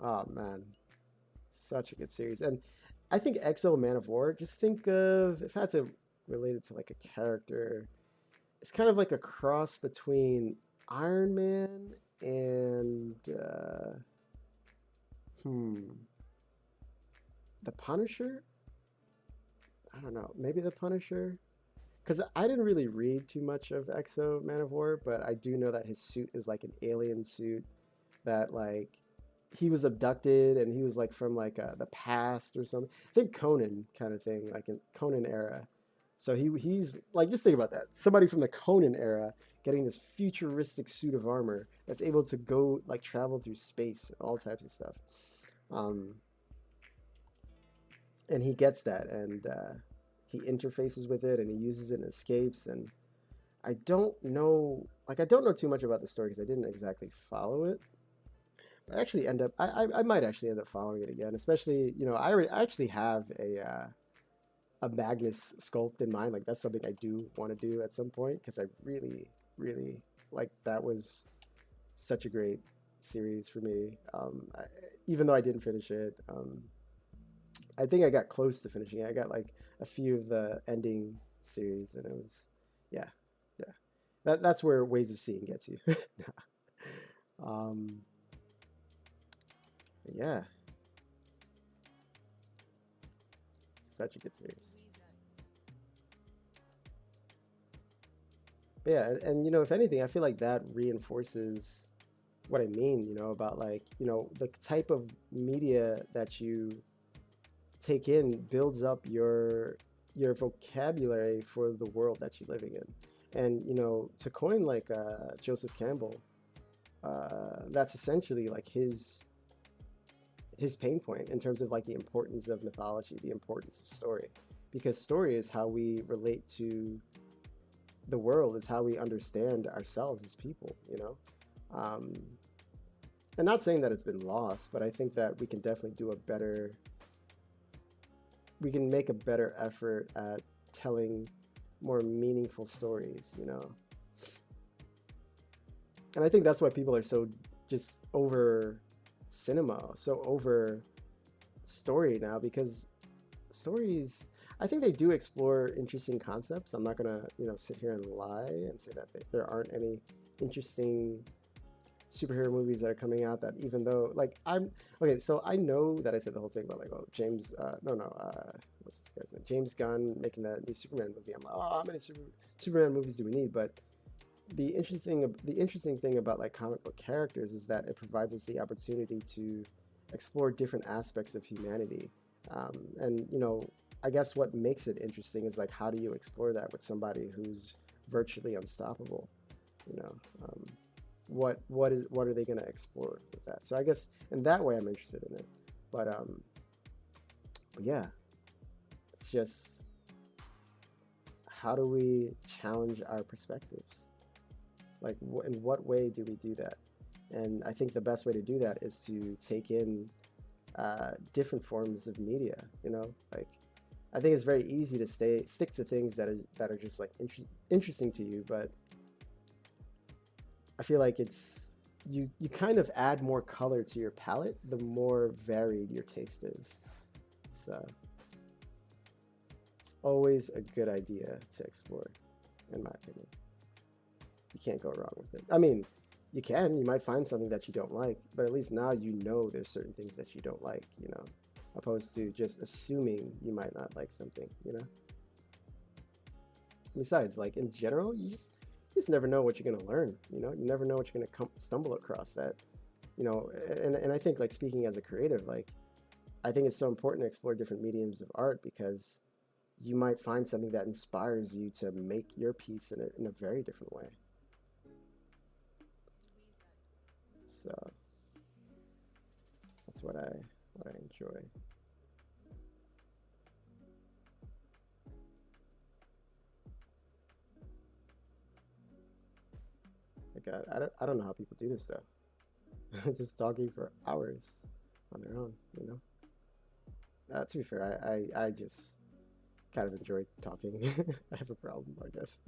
Oh man, such a good series. And I think Exo Man of War, just think of, if I had to relate it to like a character, it's kind of like a cross between Iron Man and hmm, the Punisher. I don't know, maybe the Punisher. Because I didn't really read too much of Exo Man of War, but I do know that his suit is like an alien suit that like he was abducted and he was like from like the past or something. I think Conan kind of thing, like in Conan era. So he's like, just think about that. Somebody from the Conan era getting this futuristic suit of armor that's able to go like travel through space and all types of stuff. Um, and he gets that and he interfaces with it and he uses it and escapes. And I don't know, like I don't know too much about the story because I didn't exactly follow it. I actually end up I might actually end up following it again, especially I actually have a Magnus sculpt in mind. Like that's something I do want to do at some point because I really like that was such a great series for me. Even though I didn't finish it, I think I got close to finishing it. I got like a few of the ending series, and it was yeah, yeah. That's where Ways of Seeing gets you. um, yeah, such a good series. But yeah, and if anything, I feel like that reinforces what I mean, about like, the type of media that you take in builds up your vocabulary for the world that you're living in. And, to coin like Joseph Campbell, that's essentially like his pain point in terms of like the importance of mythology, the importance of story, because story is how we relate to the world, is how we understand ourselves as people. Um, and not saying that it's been lost, but I think that we can definitely do a better, we can make a better effort at telling more meaningful stories, you know. And I think that's why people are so just over cinema, so over story now, because stories, I think they do explore interesting concepts. I'm not gonna, you know, sit here and lie and say that there aren't any interesting superhero movies that are coming out, that even though, like, I'm okay, so I know that I said the whole thing about, like, oh, James no no what's this guy's name, James Gunn making that new Superman movie. I'm like, oh, how many Superman movies do we need? But the interesting thing about, like, comic book characters is that it provides us the opportunity to explore different aspects of humanity. And, you know, I guess what makes it interesting is, like, how do you explore that with somebody who's virtually unstoppable, you know? What are they going to explore with that? So I guess in that way I'm interested in it. But yeah, it's just, how do we challenge our perspectives? Like, in what way do we do that? And I think the best way to do that is to take in different forms of media. You know, like, I think it's very easy to stick to things that are just, like, interesting to you, but I feel like it's, you kind of add more color to your palette the more varied your taste is. So it's always a good idea to explore, in my opinion. You can't go wrong with it. I mean, you might find something that you don't like, but at least now you know there's certain things that you don't like, you know, opposed to just assuming you might not like something, you know. Besides, like, in general, you just never know what you're going to learn, you know. You never know what you're going to stumble across that, you know. And I think, like, speaking as a creative, like, I think it's so important to explore different mediums of art, because you might find something that inspires you to make your piece in a very different way. So that's what I enjoy. Like, I don't know how people do this though. Just talking for hours on their own, you know. To be fair, I just kind of enjoy talking. I have a problem, I guess.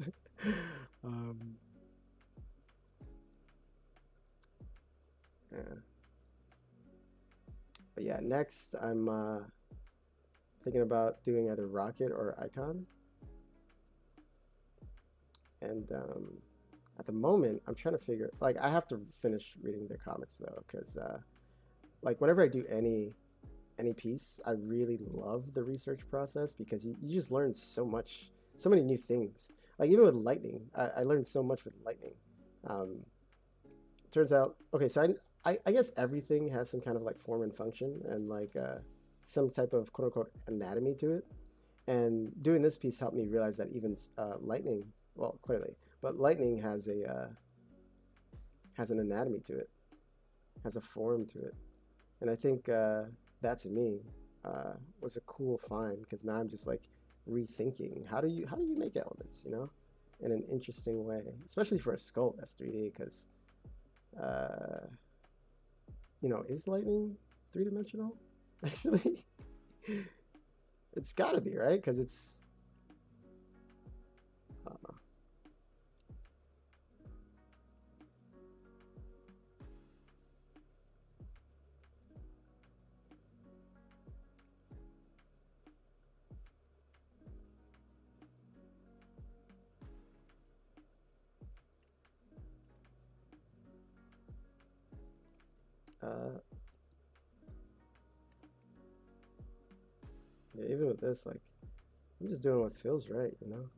um, yeah. But yeah, next I'm thinking about doing either Rocket or Icon. And at the moment, I'm trying to figure, like, I have to finish reading their comics though, because like, whenever I do any piece, I really love the research process, because you just learn so much, so many new things. Like, even with lightning, I learned so much with lightning. Um, Turns out, okay, so I guess everything has some kind of, like, form and function, and, like, some type of quote unquote anatomy to it. And doing this piece helped me realize that even lightning, well, clearly, but lightning has an anatomy to it, has a form to it. And I think that, to me, was a cool find, because now I'm just, like, rethinking, how do you make elements, you know, in an interesting way, especially for a sculpt that's 3D, because uh, you know, is lightning three-dimensional? Actually, it's got to be, right? Because it's uh, uh, yeah, even with this, like, I'm just doing what feels right, you know.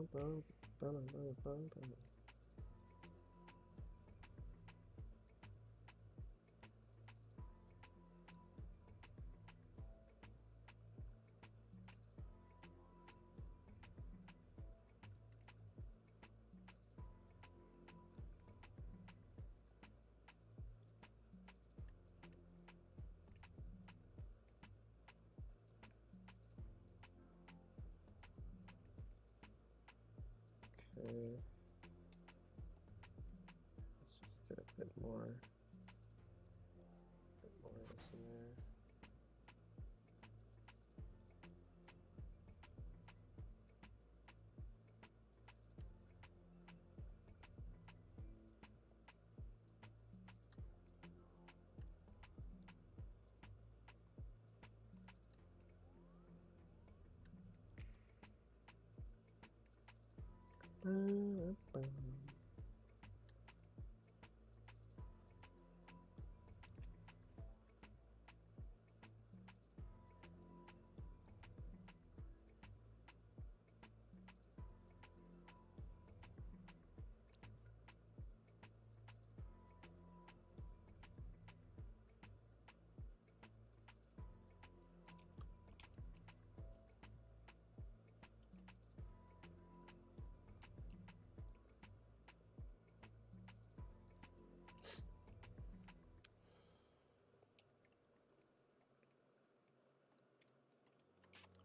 Okay. Let's just get a bit more of this in there.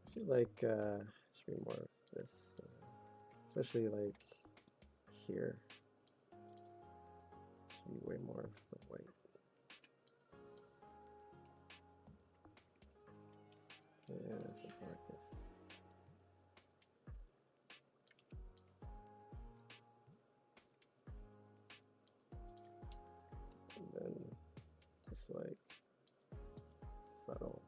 I feel like should be more of this, especially like here. Should be way more of the white. Yeah, something like this. And then just like subtle.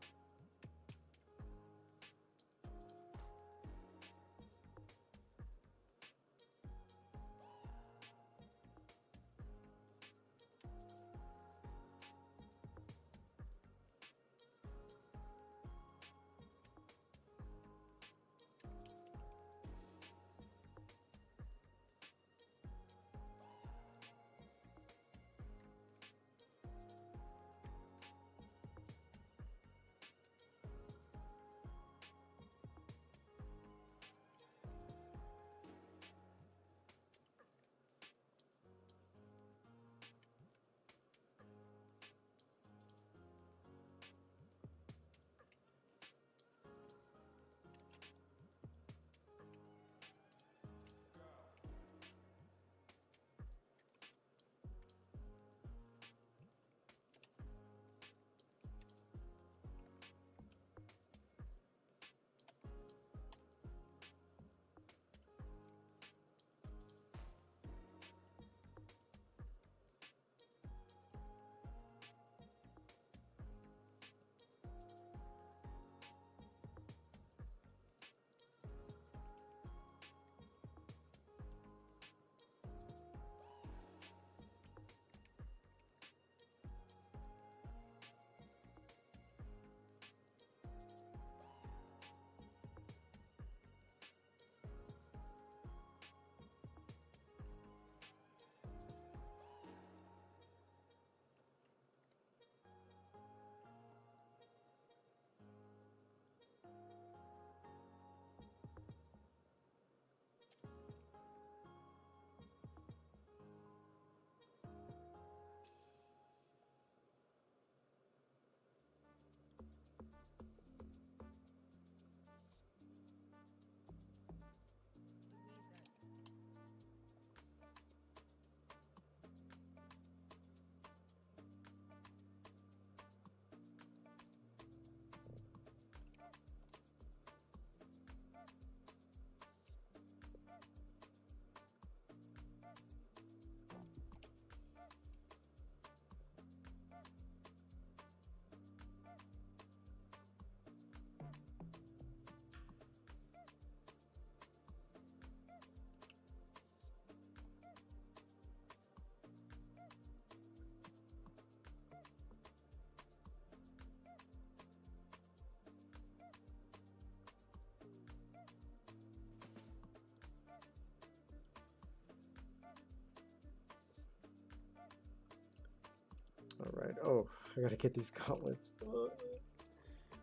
All right. Oh, I gotta get these gauntlets. All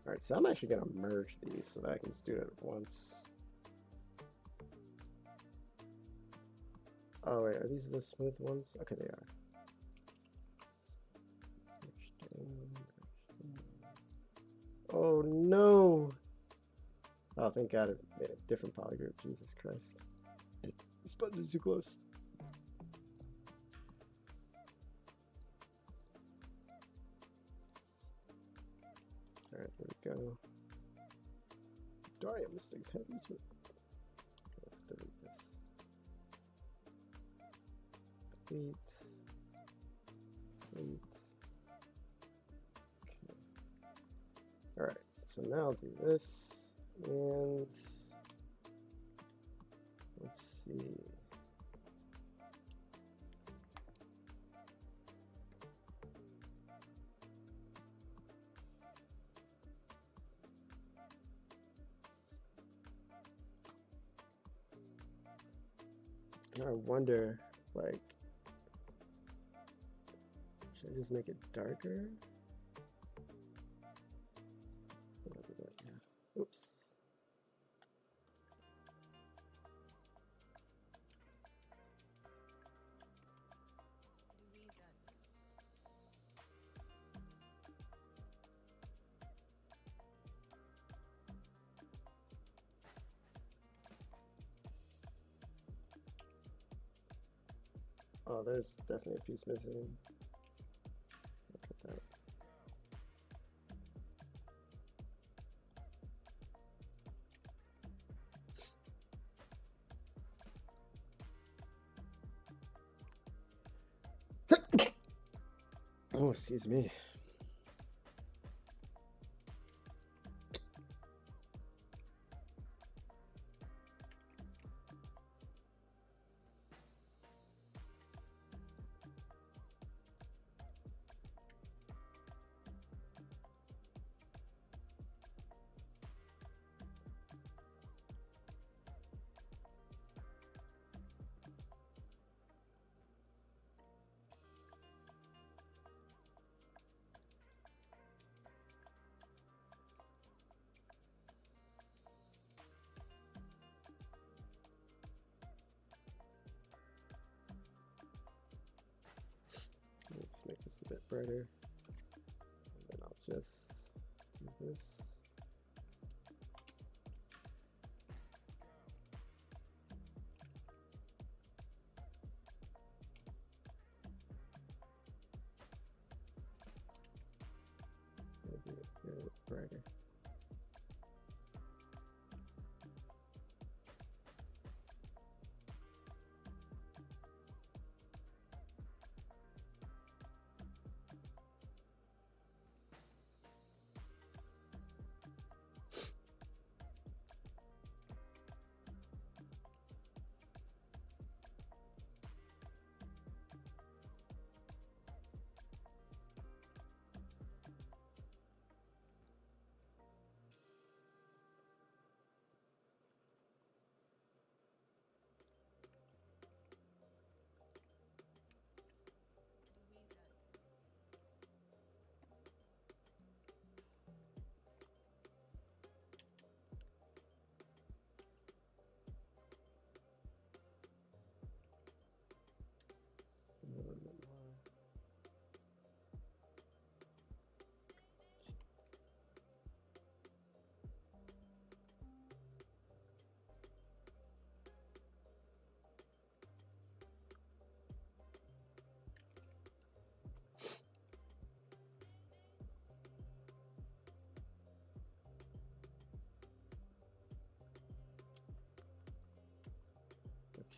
right, so I'm actually gonna merge these so that I can just do it at once. Oh wait, are these the smooth ones? Okay, they are. Oh no! Oh, thank God it made a different polygroup. Jesus Christ. These buttons are too close. Alright, there we go. Darn, this thing's heavy. Let's delete this. Delete. Delete. Okay. Alright, so now I'll do this. And let's see. I wonder, like, should I just make it darker? I'll do that, yeah. Oops. Oh, there's definitely a piece missing. Look at that. Oh, excuse me. Let's make this a bit brighter. And then I'll just do this. Maybe a bit brighter.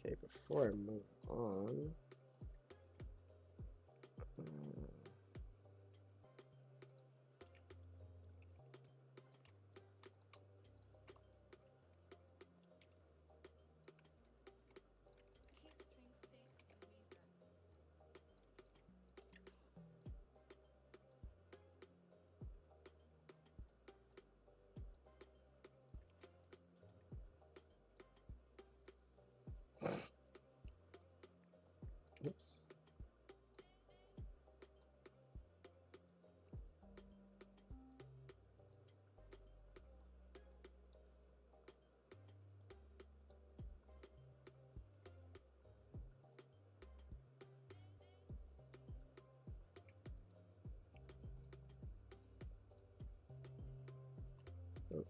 Okay, before I move on, oops. Oh.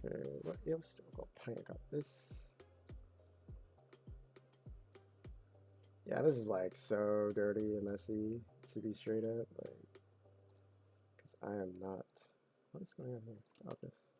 Okay, what else? Got paint. Got this. Yeah, this is like so dirty and messy to be straight up, like, because I am not. What is going on here? Oh, this.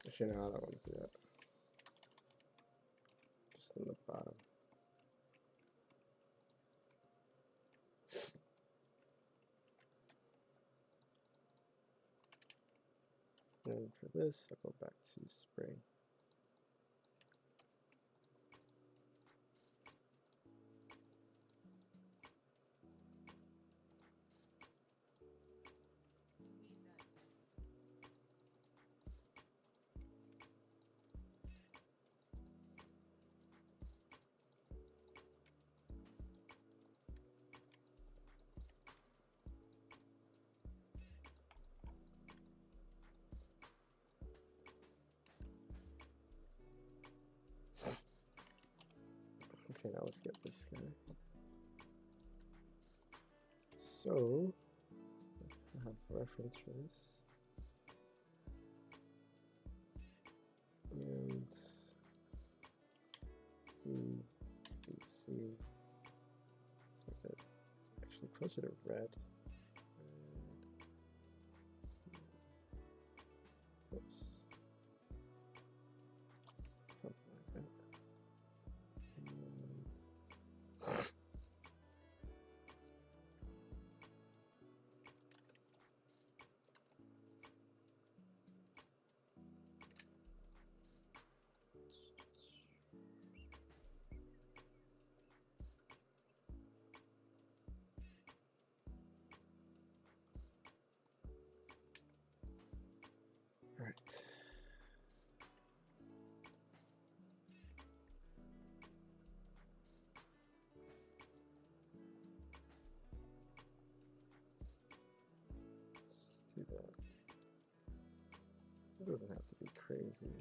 Actually, no, I don't want to do that. Just in the bottom. And for this, I'll go back to spray. Okay, now let's get this guy. So, I have reference for this. And C, B, C. Let's make that actually closer to red. And, oops. Something like that. And all right. Let's do that. It doesn't have to be crazy.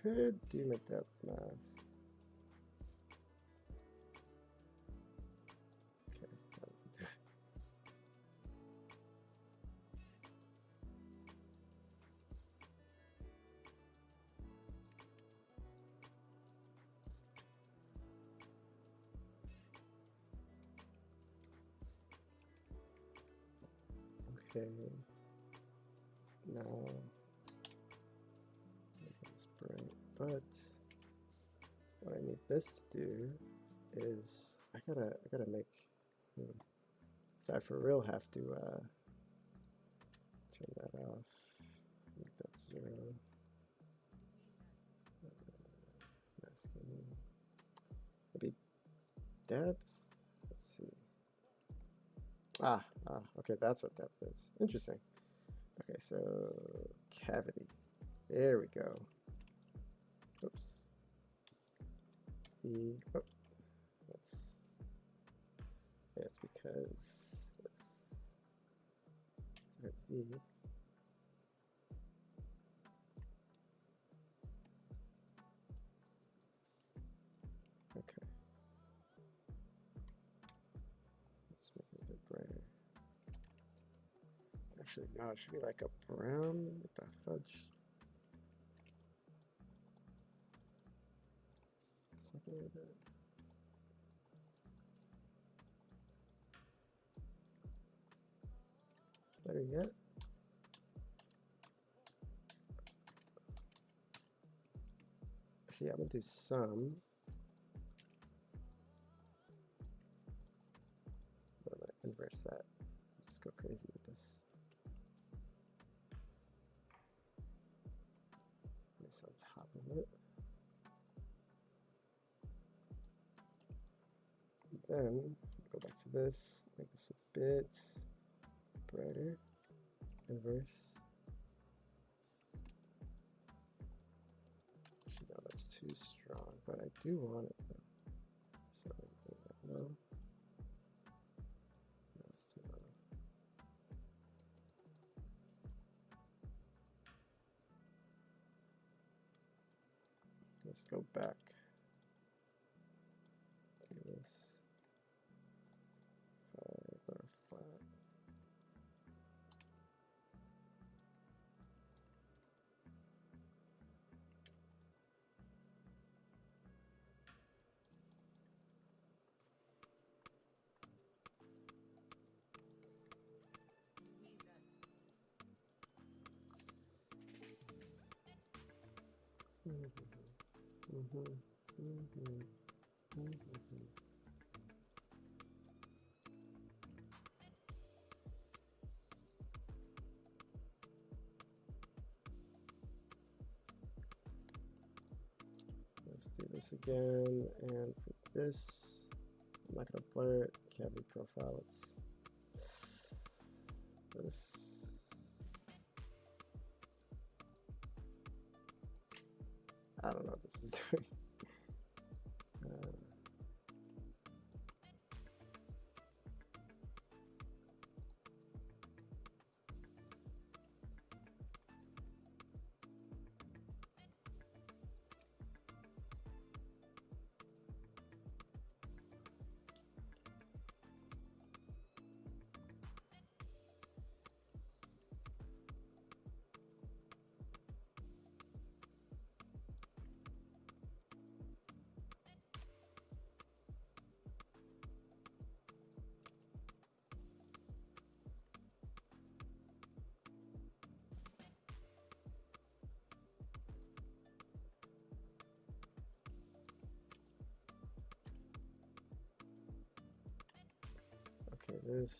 could do my depth mask. Okay, that doesn't do it. Okay, now it's bright, but what I need this to do is I gotta make. So I for real have to turn that off. Make that 0. Masking. Maybe depth. Let's see. Okay, that's what depth is. Interesting. Okay, so cavity. There we go. Oops. Oh, that's yeah, it's because this. So E. Okay. Let's make it a bit brighter. Actually, no, it should be like a brown. What the fudge? Something like that. Better yet. Actually, I'm gonna do some. I'm gonna inverse that. Just go crazy with this. This on top of it. Then go back to this, make this a bit brighter, inverse. Actually, no, that's too strong, but I do want it though. So I'm going that low. No, it's too low. Let's go back to this. 5 or 5. Let's do this again, and for this, I'm not gonna blur it. Cavity profile. Let's this. I don't know what this is doing. Okay, this.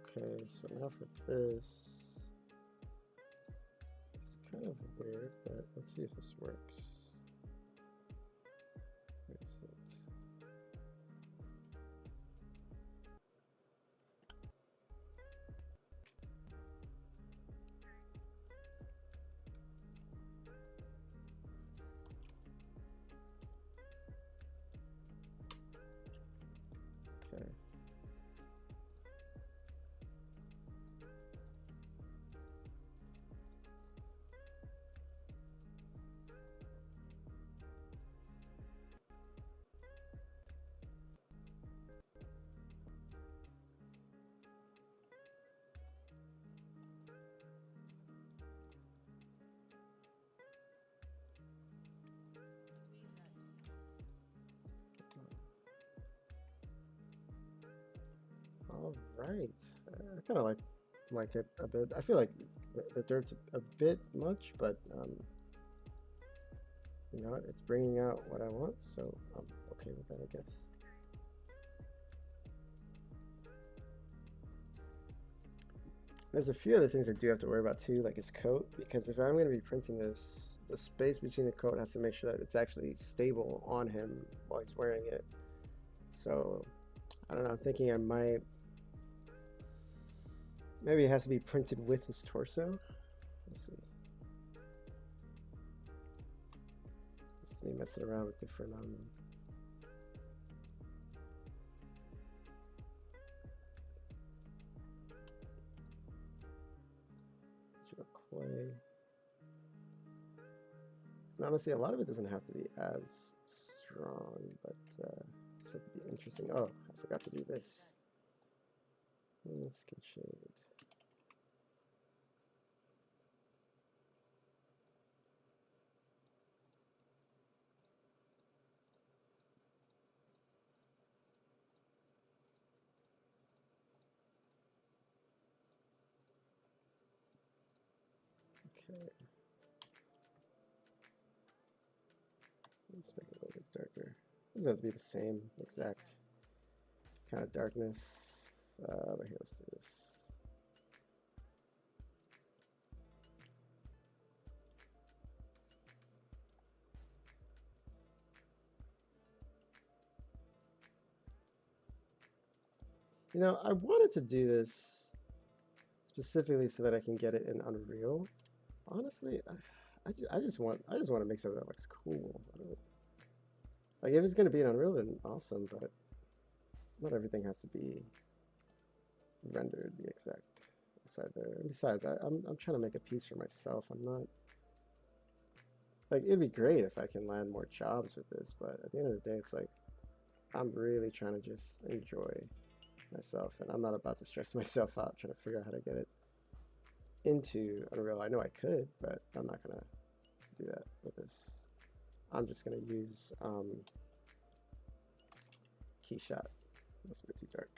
Okay, so now for this, it's kind of weird, but let's see if this works. Where is it? Okay. All right. I kind of like it a bit. I feel like the dirt's a bit much, but you know what? It's bringing out what I want, so I'm okay with that, I guess. There's a few other things I do have to worry about too, like his coat, because if I'm going to be printing this, the space between the coat has to make sure that it's actually stable on him while he's wearing it. So I don't know, I'm thinking I might, maybe it has to be printed with his torso. Let's see. Just me messing around with different clay. And honestly, a lot of it doesn't have to be as strong, but just have to be interesting. Oh, I forgot to do this. Skin shade. Okay. Let's make it a little bit darker. It doesn't have to be the same exact kind of darkness. But here, let's do this. You know, I wanted to do this specifically so that I can get it in Unreal. Honestly, I just want to make something that looks cool. Like if it's gonna be in Unreal, then awesome. But not everything has to be rendered the exact side there. And besides, I'm trying to make a piece for myself. I'm not like, it'd be great if I can land more jobs with this, but at the end of the day, it's like I'm really trying to just enjoy myself, and I'm not about to stress myself out trying to figure out how to get it into Unreal. I know I could, but I'm not gonna do that with this. I'm just gonna use key shot. That's a bit too dark.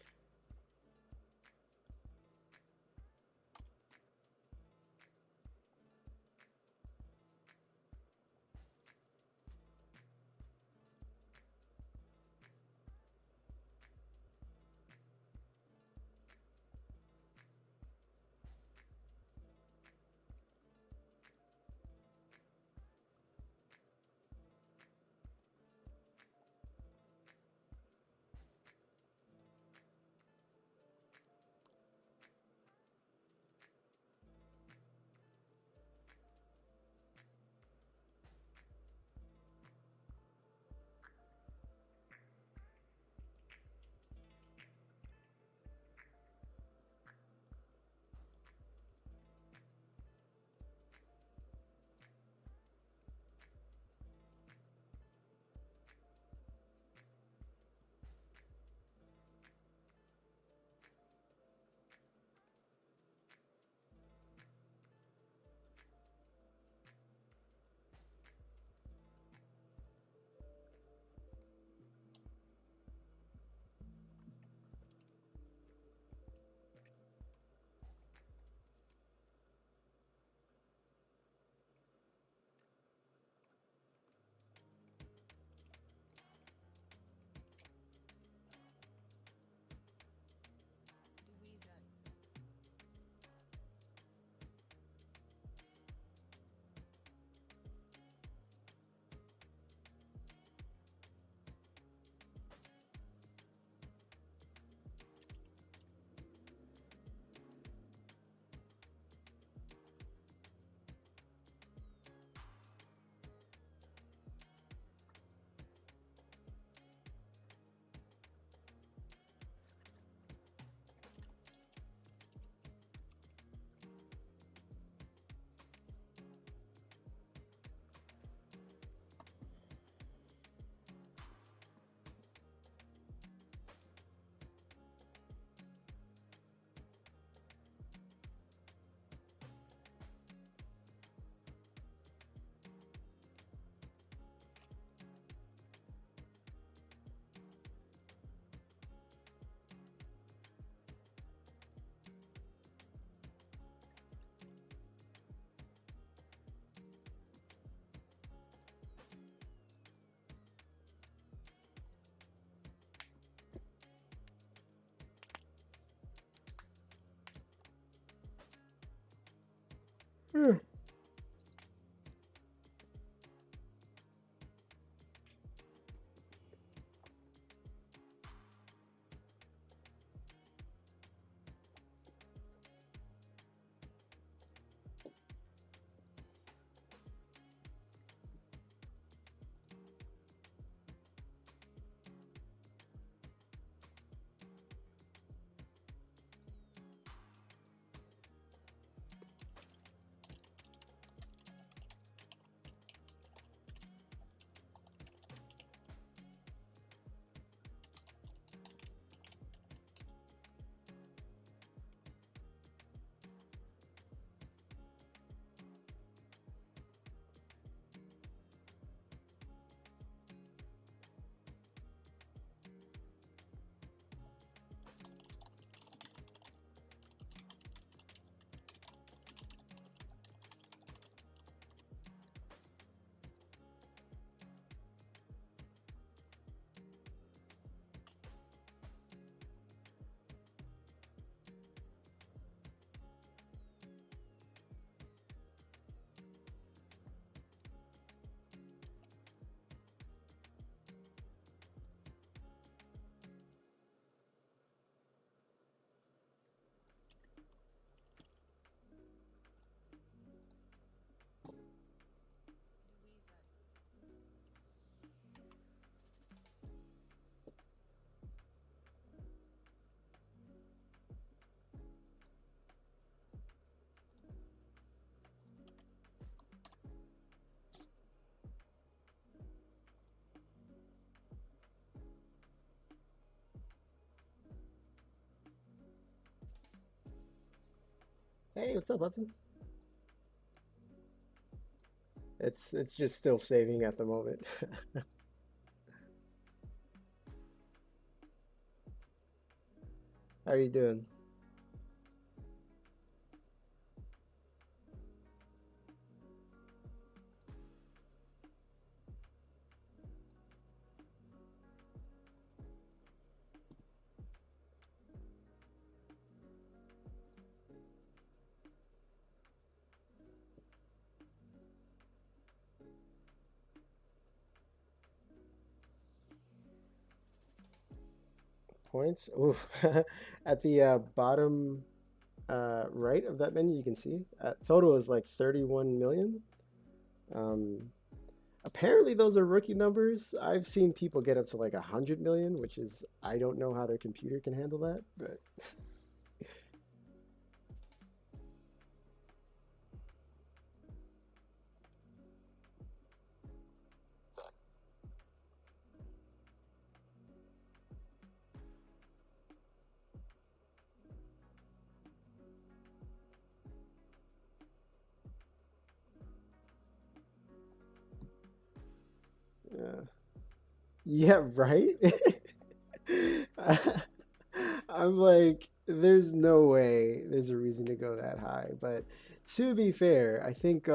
Hey, what's up, Hudson? It's just still saving at the moment. How are you doing? Points? Oof. At the bottom right of that menu, you can see total is like 31 million. Um, Apparently, those are rookie numbers. I've seen people get up to like 100 million, which is, I don't know how their computer can handle that, but yeah. Yeah, right? I'm like, there's no way there's a reason to go that high. But to be fair, I think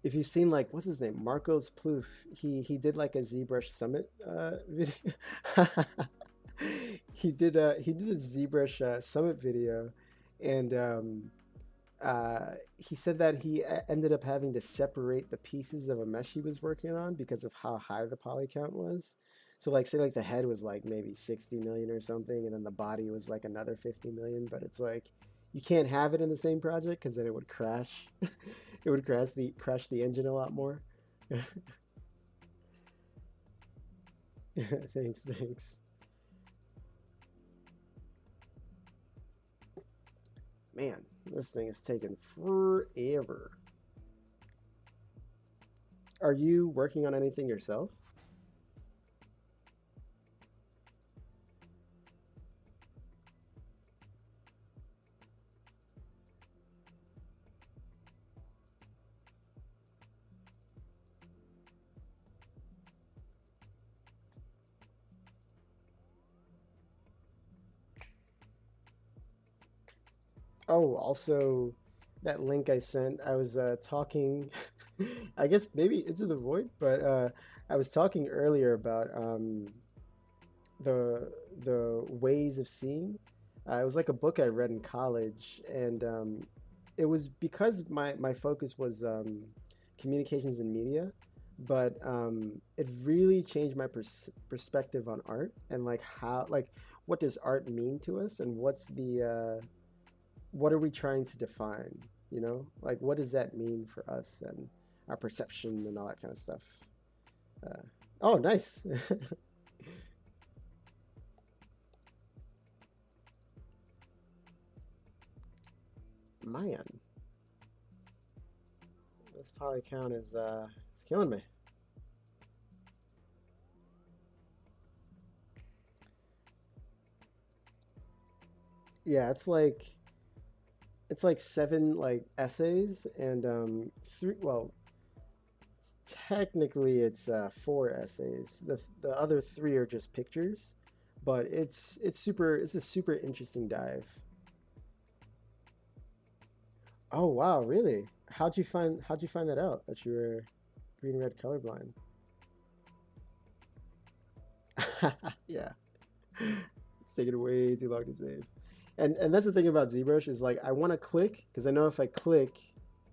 if you've seen like what's his name, Marcos Plouffe, he did like a ZBrush Summit video. He did a ZBrush Summit video, and he said that he ended up having to separate the pieces of a mesh he was working on because of how high the poly count was. So like say like the head was like maybe 60 million or something, and then the body was like another 50 million, but it's like you can't have it in the same project because then it would crash. It would crash the engine a lot more. Thanks, thanks. Man, this thing is taking forever. Are you working on anything yourself? Oh, also, that link I sent, I was talking, I guess maybe into the void, but I was talking earlier about the the ways of seeing. It was like a book I read in college, and it was because my focus was communications and media, but it really changed my perspective on art and like how like what does art mean to us and what are we trying to define? You know, like what does that mean for us and our perception and all that kind of stuff. Uh, oh, nice. Man, this poly count is it's killing me. Yeah, it's like seven like essays and three. Well, technically it's four essays. The other three are just pictures, but it's a super interesting dive. Oh wow, really? How'd you find that out that you were green red colorblind? Yeah, it's taking way too long to save. And that's the thing about ZBrush is like I want to click because I know if I click,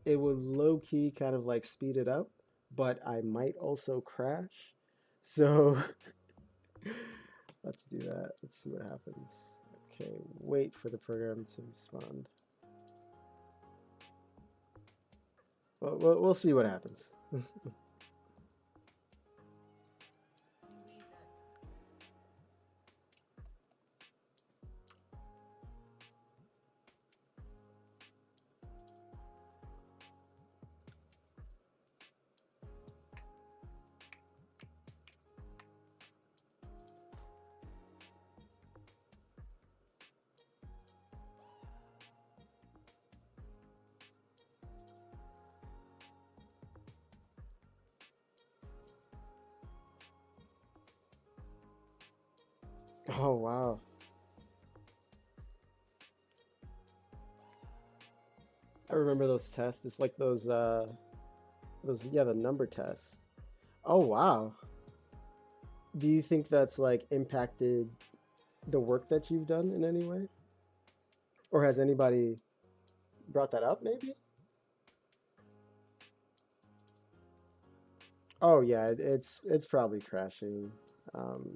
it would low key kind of like speed it up, but I might also crash. So let's do that. Let's see what happens. Okay, wait for the program to respond. Well, we'll see what happens. Oh wow. I remember those tests. It's like those yeah, the number tests. Oh wow. Do you think that's like impacted the work that you've done in any way? Or has anybody brought that up maybe? Oh yeah, it's probably crashing. Um,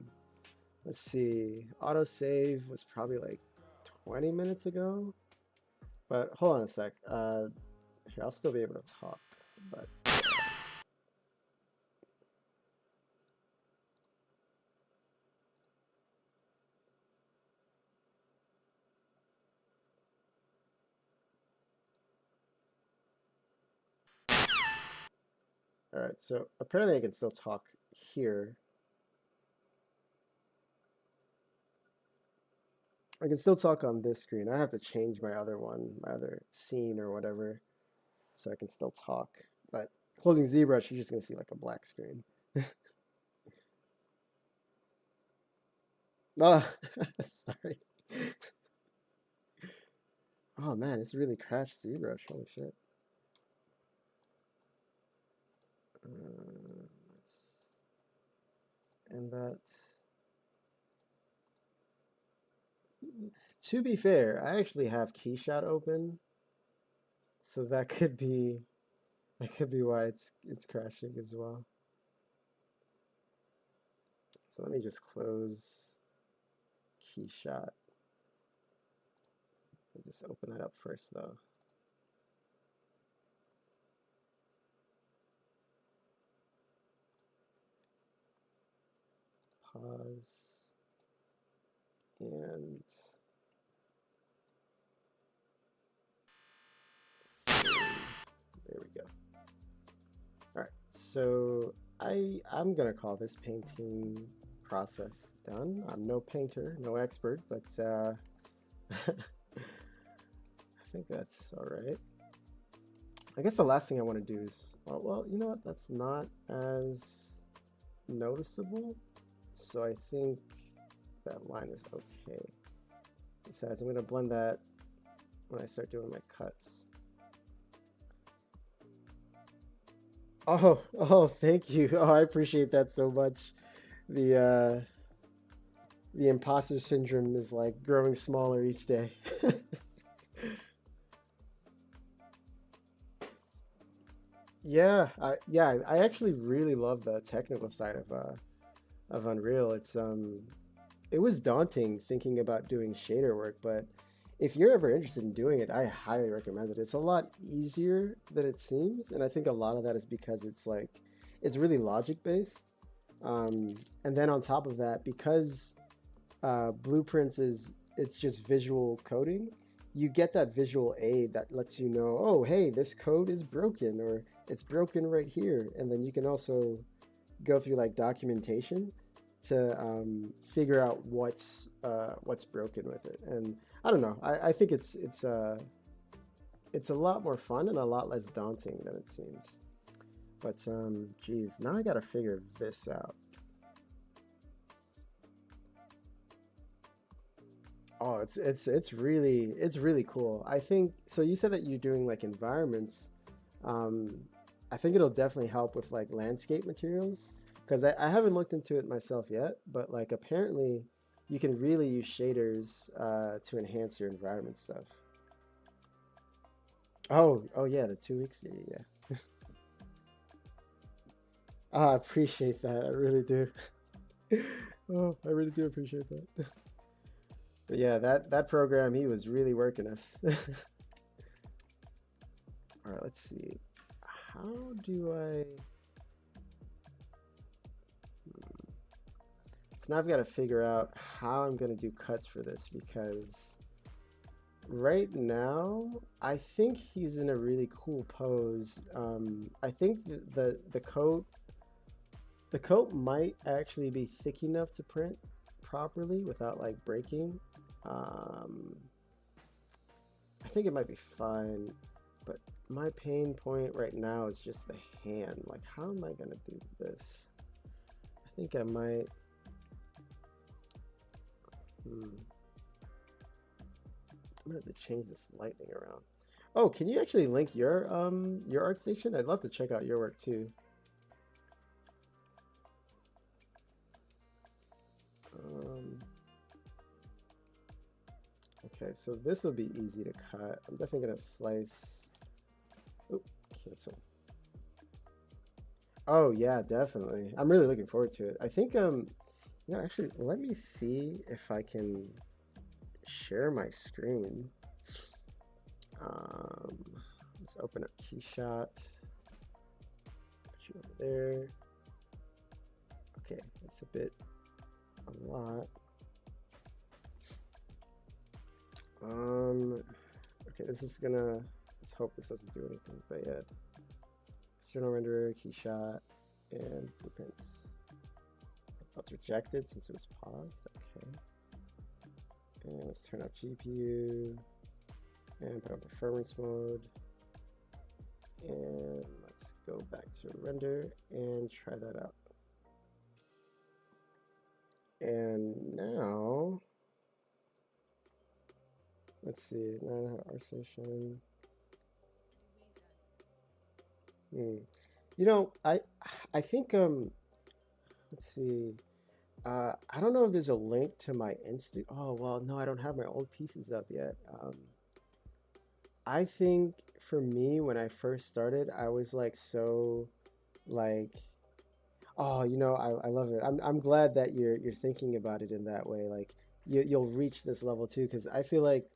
let's see. Autosave was probably like 20 minutes ago. But hold on a sec. Here, I'll still be able to talk. But all right, so apparently I can still talk here. I can still talk on this screen. I have to change my other one, my other scene or whatever, so I can still talk. But closing ZBrush, you're just gonna see like a black screen. Oh, sorry. Oh man, it's really crashed ZBrush. Holy shit. Let's end that. To be fair, I actually have Keyshot open, so that could be why it's crashing as well. So let me just close Keyshot. I'll just open that up first though. Pause. And save. There we go. All right, so I'm gonna call this painting process done. I'm no painter, no expert, but I think that's all right. I guess the last thing I want to do is, well, you know what? That's not as noticeable, so I think that line is okay. Besides, I'm gonna blend that when I start doing my cuts. Oh, thank you. Oh, I appreciate that so much. The the imposter syndrome is like growing smaller each day. I actually really love the technical side of Unreal. It was daunting thinking about doing shader work, but if you're ever interested in doing it, I highly recommend it. It's a lot easier than it seems, and I think a lot of that is because it's really logic based. And then on top of that, because Blueprints it's just visual coding, you get that visual aid that lets you know, oh, hey, this code is broken or it's broken right here. And then you can also go through like documentation to figure out what's broken with it. And I don't know. I think it's a lot more fun and a lot less daunting than it seems. But geez, now I gotta figure this out. Oh, it's really cool. I think so. You said that you're doing like environments. Um, I think it'll definitely help with like landscape materials because I haven't looked into it myself yet, but like apparently you can really use shaders to enhance your environment stuff. Oh yeah, the 2 weeks. Yeah. I appreciate that. I really do. Oh, I really do appreciate that. But yeah, that program, he was really working us. All right, let's see. How do I? So now I've got to figure out how I'm gonna do cuts for this because right now I think he's in a really cool pose. I think the coat might actually be thick enough to print properly without like breaking. Um, I think it might be fine, but my pain point right now is just the hand. Like, how am I gonna do this? I think I might. Hmm. I'm gonna have to change this lightning around. Oh, can you actually link your art station? I'd love to check out your work too. Um, okay, so this will be easy to cut. I'm definitely gonna slice. Oh, cancel. Oh yeah, definitely. I'm really looking forward to it. I think you know, actually, let me see if I can share my screen. Um, let's open up Keyshot. Put you over there. Okay, that's a lot. Okay, this is gonna, let's hope this doesn't do anything, but yeah. External renderer, Keyshot, and blueprints. Oh, it's rejected since it was paused, okay. And let's turn off GPU, and put on performance mode. And let's go back to render and try that out. And now, let's see, now our station. You know, I think let's see. I don't know if there's a link to my Insta. Oh well, no, I don't have my old pieces up yet. I think for me, when I first started, I was like so, like, oh, you know, I love it. I'm glad that you're thinking about it in that way. Like you'll reach this level too, because I feel like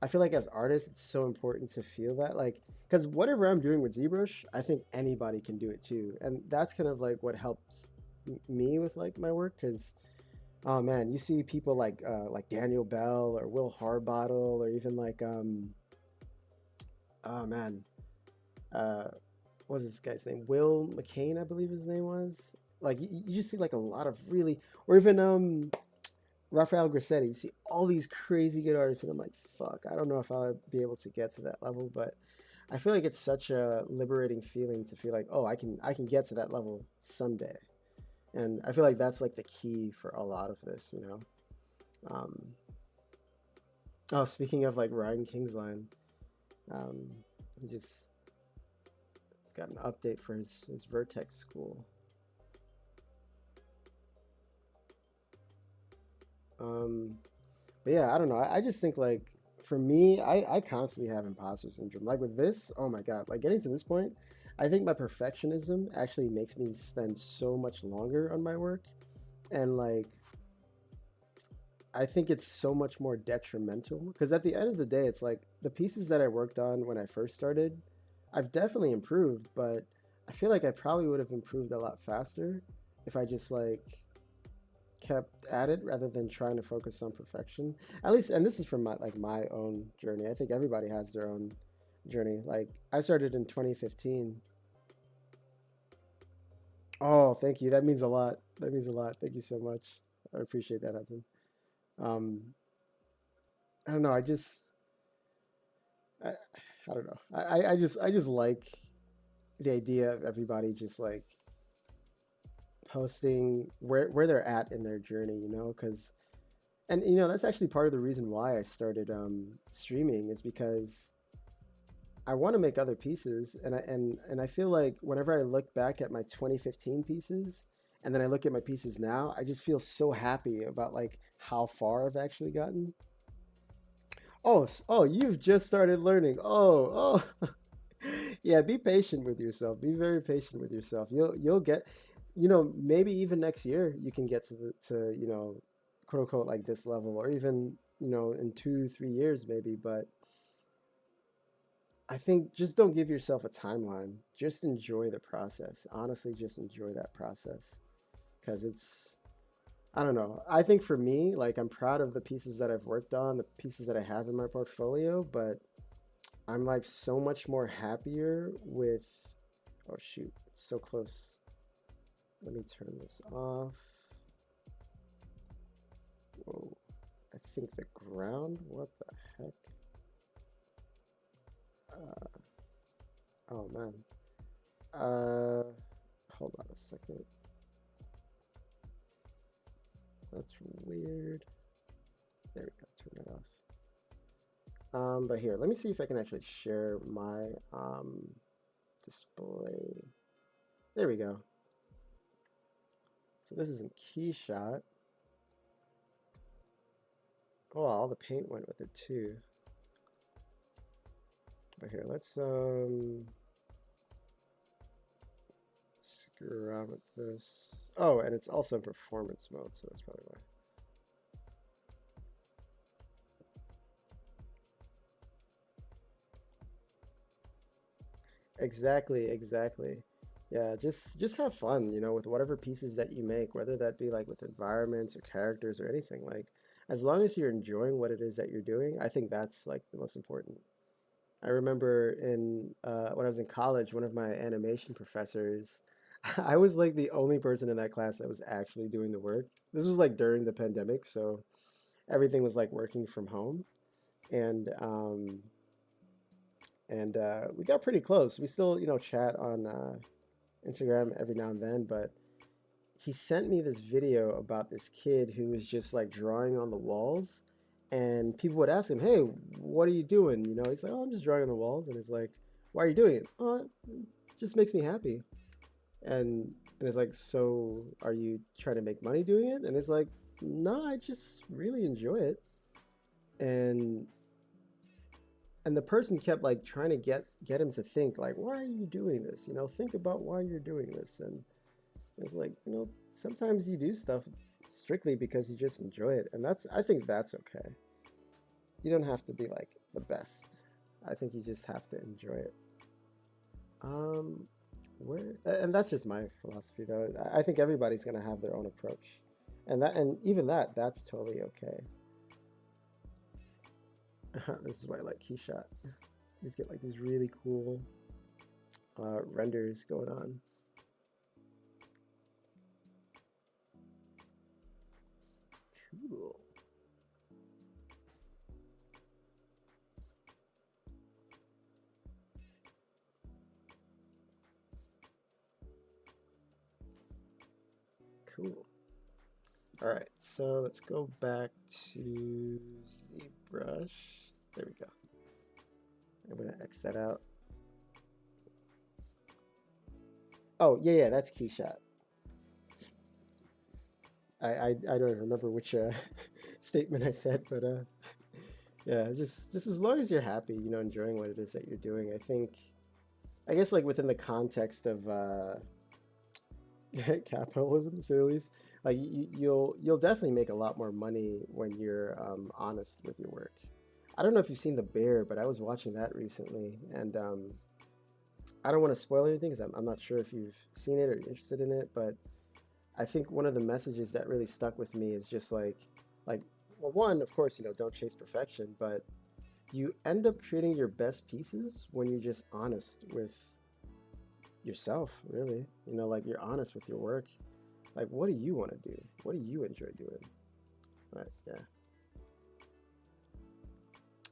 as artists, it's so important to feel that, like, because whatever I'm doing with ZBrush, I think anybody can do it too, and that's kind of like what helps me with like my work. Because oh man, you see people like Daniel Bell or Will Harbottle or even like oh man, uh, what was this guy's name? Will McCain, I believe his name was. Like you just see like a lot of really, or even Rafael Grassetti. You see all these crazy good artists, and I'm like, fuck, I don't know if I'll be able to get to that level, but I feel like it's such a liberating feeling to feel like, oh, I can get to that level someday, and I feel like that's like the key for a lot of this, you know. Um, oh, speaking of like Ryan Kingsline, um, he just he's got an update for his Vertex school. Um, but yeah, I don't know. I just think like for me, I constantly have imposter syndrome. Like with this, oh my God, like getting to this point, I think my perfectionism actually makes me spend so much longer on my work. And like, I think it's so much more detrimental because at the end of the day, it's like the pieces that I worked on when I first started, I've definitely improved, but I feel like I probably would have improved a lot faster if I just like kept at it rather than trying to focus on perfection. At least, and this is from my own journey. I think everybody has their own journey. Like I started in 2015. Oh, thank you. That means a lot. That means a lot. Thank you so much. I appreciate that, Hudson. Um, I don't know. I, I don't know. I just like the idea of everybody just like posting where they're at in their journey, you know, because and you know that's actually part of the reason why I started streaming is because I want to make other pieces, and I feel like whenever I look back at my 2015 pieces, and then I look at my pieces now, I just feel so happy about like how far I've actually gotten. Oh, oh, you've just started learning. Oh. Yeah, be patient with yourself. Be very patient with yourself. You'll get, you know, maybe even next year you can get to you know, quote unquote like this level, or even you know in 2 3 years maybe. But I think just don't give yourself a timeline. Just enjoy the process. Honestly, just enjoy that process because it's, I don't know. I think for me, like I'm proud of the pieces that I've worked on, the pieces that I have in my portfolio, but I'm like so much more happier with, oh shoot, it's so close. Let me turn this off. Whoa, I think the ground, what the heck? Oh man. Uh, Hold on a second. That's weird. There we go, turn that off. But here, let me see if I can actually share my display. There we go. So this is in Keyshot. Oh, all the paint went with it too. But here, let's screw around with this. Oh, and it's also in performance mode, so that's probably why. Exactly, exactly. Yeah, just have fun, you know, with whatever pieces that you make, whether that be like with environments or characters or anything. Like, as long as you're enjoying what it is that you're doing, I think that's like the most important. I remember in when I was in college, one of my animation professors, I was like the only person in that class that was actually doing the work. This was like during the pandemic, so everything was like working from home, and we got pretty close. We still, you know, chat on Instagram every now and then, but he sent me this video about this kid who was just like drawing on the walls, and people would ask him, "Hey, what are you doing?" You know, he's like, "Oh, I'm just drawing on the walls," and it's like, "Why are you doing it?" "Oh, it just makes me happy." And it's like, "So, are you trying to make money doing it?" And it's like, "No, I just really enjoy it." And and the person kept like trying to get him to think like, "Why are you doing this? You know, think about why you're doing this." And it's like, you know, sometimes you do stuff strictly because you just enjoy it, and I think that's okay. You don't have to be like the best. I think you just have to enjoy it. Um, and that's just my philosophy though. I think everybody's gonna have their own approach, and even that's totally okay. This is why I like Keyshot. You just get like these really cool renders going on. Cool. Cool. All right, so let's go back to ZBrush. There we go. I'm gonna X that out. Oh, yeah, that's Keyshot. I don't remember which statement I said, but yeah, just as long as you're happy, you know, enjoying what it is that you're doing. I guess like within the context of capitalism, to say the least, like you'll definitely make a lot more money when you're honest with your work. I don't know if you've seen The Bear, but I was watching that recently, and I don't want to spoil anything because I'm not sure if you've seen it or you're interested in it, but I think one of the messages that really stuck with me is just like, well, one, of course, you know, don't chase perfection, but you end up creating your best pieces when you're just honest with yourself, really. You know, like you're honest with your work. Like, what do you want to do? What do you enjoy doing? Right, yeah.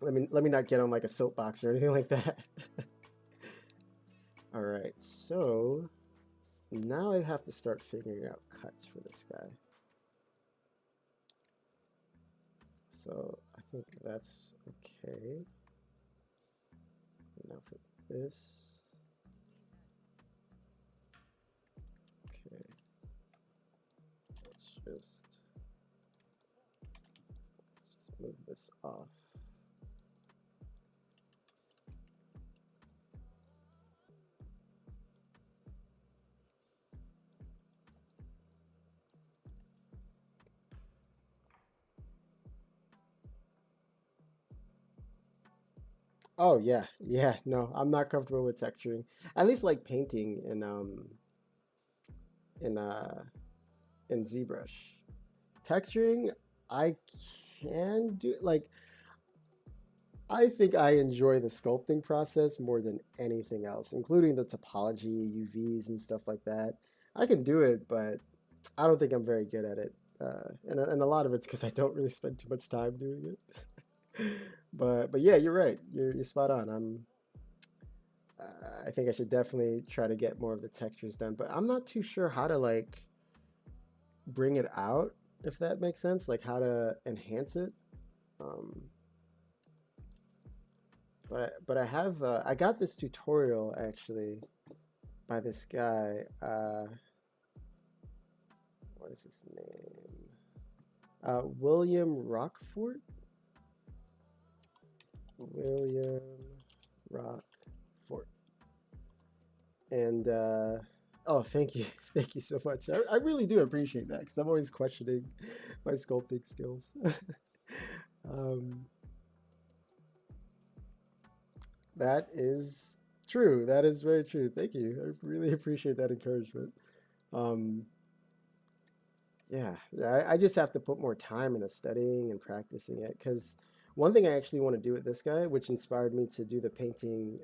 Let me not get on like a soapbox or anything like that. All right, so now I have to start figuring out cuts for this guy. So I think that's okay. Now for this. Okay. Let's just move this off. Oh yeah, no, I'm not comfortable with texturing. At least like painting in uh in ZBrush. Texturing, I can do like I think I enjoy the sculpting process more than anything else, including the topology, UVs and stuff like that. I can do it, but I don't think I'm very good at it. And a lot of it's because I don't really spend too much time doing it. But yeah, you're right. You're spot on. I think I should definitely try to get more of the textures done, but I'm not too sure how to like bring it out, if that makes sense, like how to enhance it. Um, but I have I got this tutorial actually by this guy. What is his name? William Rockfort. William Rockfort. And oh, thank you, thank you so much. I really do appreciate that because I'm always questioning my sculpting skills. um, that is true. That is very true. Thank you. I really appreciate that encouragement. Um, yeah, I just have to put more time into studying and practicing it because one thing I actually want to do with this guy, which inspired me to do the painting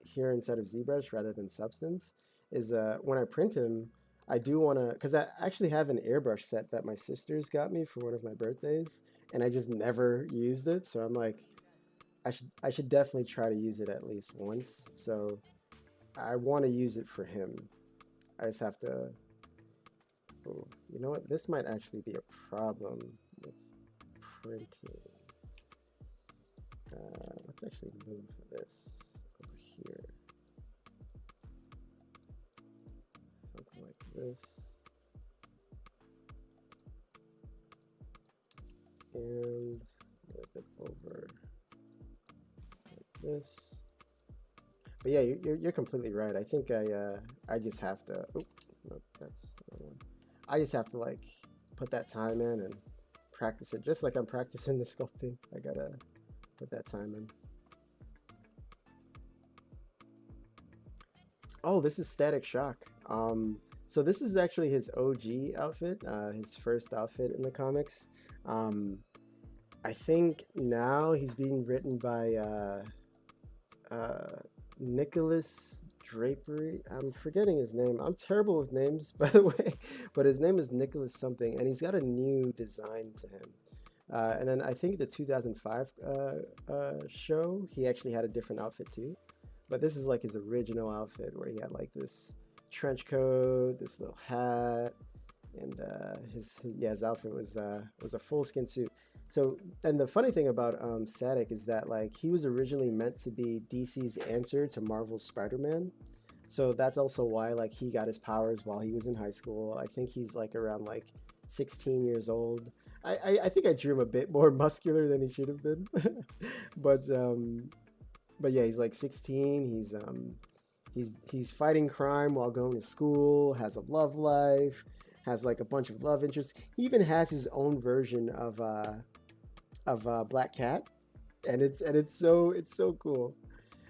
here instead of ZBrush rather than Substance, is when I print him, I do want to, because I actually have an airbrush set that my sisters got me for one of my birthdays, and I just never used it. So I'm like, I should definitely try to use it at least once. So I want to use it for him. I just have to. Oh, you know what? This might actually be a problem with printing. Let's actually move this over here. Something like this. And move it over like this. But yeah, you're completely right. I think I just have to. Oh, no, that's the wrong one. I just have to like put that time in and practice it, just like I'm practicing the sculpting. I gotta put that time in. Oh, this is Static Shock. So this is actually his OG outfit, his first outfit in the comics. Um, I think now he's being written by Nicholas Drapery. I'm forgetting his name. I'm terrible with names, by the way, but his name is Nicholas something, and he's got a new design to him. And then I think the 2005 show, he actually had a different outfit too. But this is like his original outfit where he had like this trench coat, this little hat, and his outfit was a full skin suit. So, and the funny thing about Static is that like he was originally meant to be DC's answer to Marvel's Spider-Man. So that's also why like he got his powers while he was in high school. I think he's like around like 16 years old. I think I drew him a bit more muscular than he should have been, but but yeah, he's like 16. He's fighting crime while going to school. Has a love life. Has like a bunch of love interests. He even has his own version of Black Cat, and it's so cool.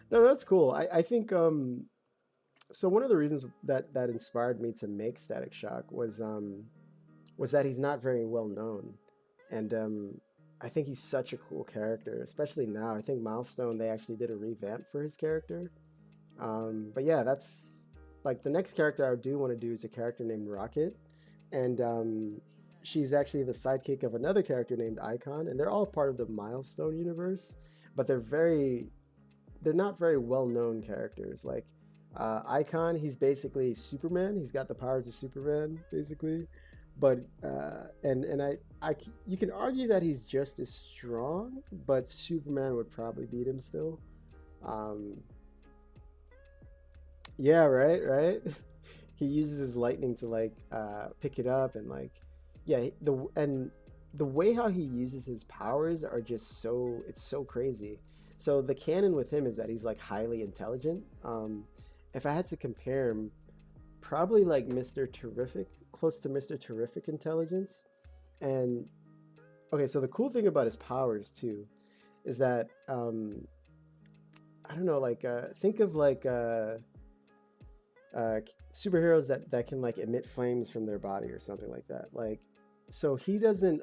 No, that's cool. I think so. One of the reasons that inspired me to make Static Shock was that he's not very well known, and I think he's such a cool character, especially now. I think Milestone they actually did a revamp for his character. But yeah, that's like the next character I do want to do is a character named Rocket, and she's actually the sidekick of another character named Icon, and they're all part of the Milestone universe, but they're not very well known characters. Like Icon, he's basically Superman. He's got the powers of Superman, basically. But and you can argue that he's just as strong, but Superman would probably beat him still. Um, yeah, right. He uses his lightning to like pick it up and like yeah the way how he uses his powers are just it's so crazy. So the canon with him is that he's like highly intelligent. If I had to compare him, probably like Mr. Terrific, close to Mr. Terrific intelligence. And okay, so the cool thing about his powers too is that I don't know, like think of like uh, superheroes that can like emit flames from their body or something like that. Like, so he doesn't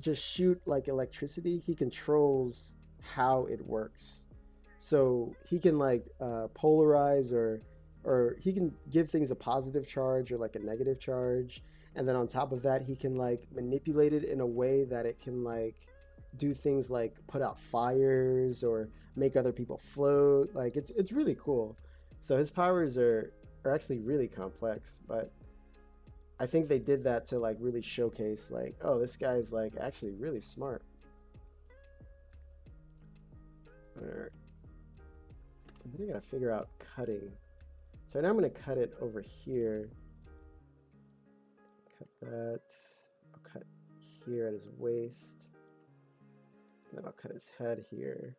just shoot like electricity. He controls how it works. So he can like polarize or he can give things a positive charge or like a negative charge, and then on top of that he can like manipulate it in a way that it can like do things like put out fires or make other people float. Like it's really cool. So his powers are actually really complex, but I think they did that to like really showcase like, oh, this guy's like actually really smart. Alright. I think I gotta figure out cutting. So now I'm gonna cut it over here. Cut that. I'll cut here at his waist. And then I'll cut his head here.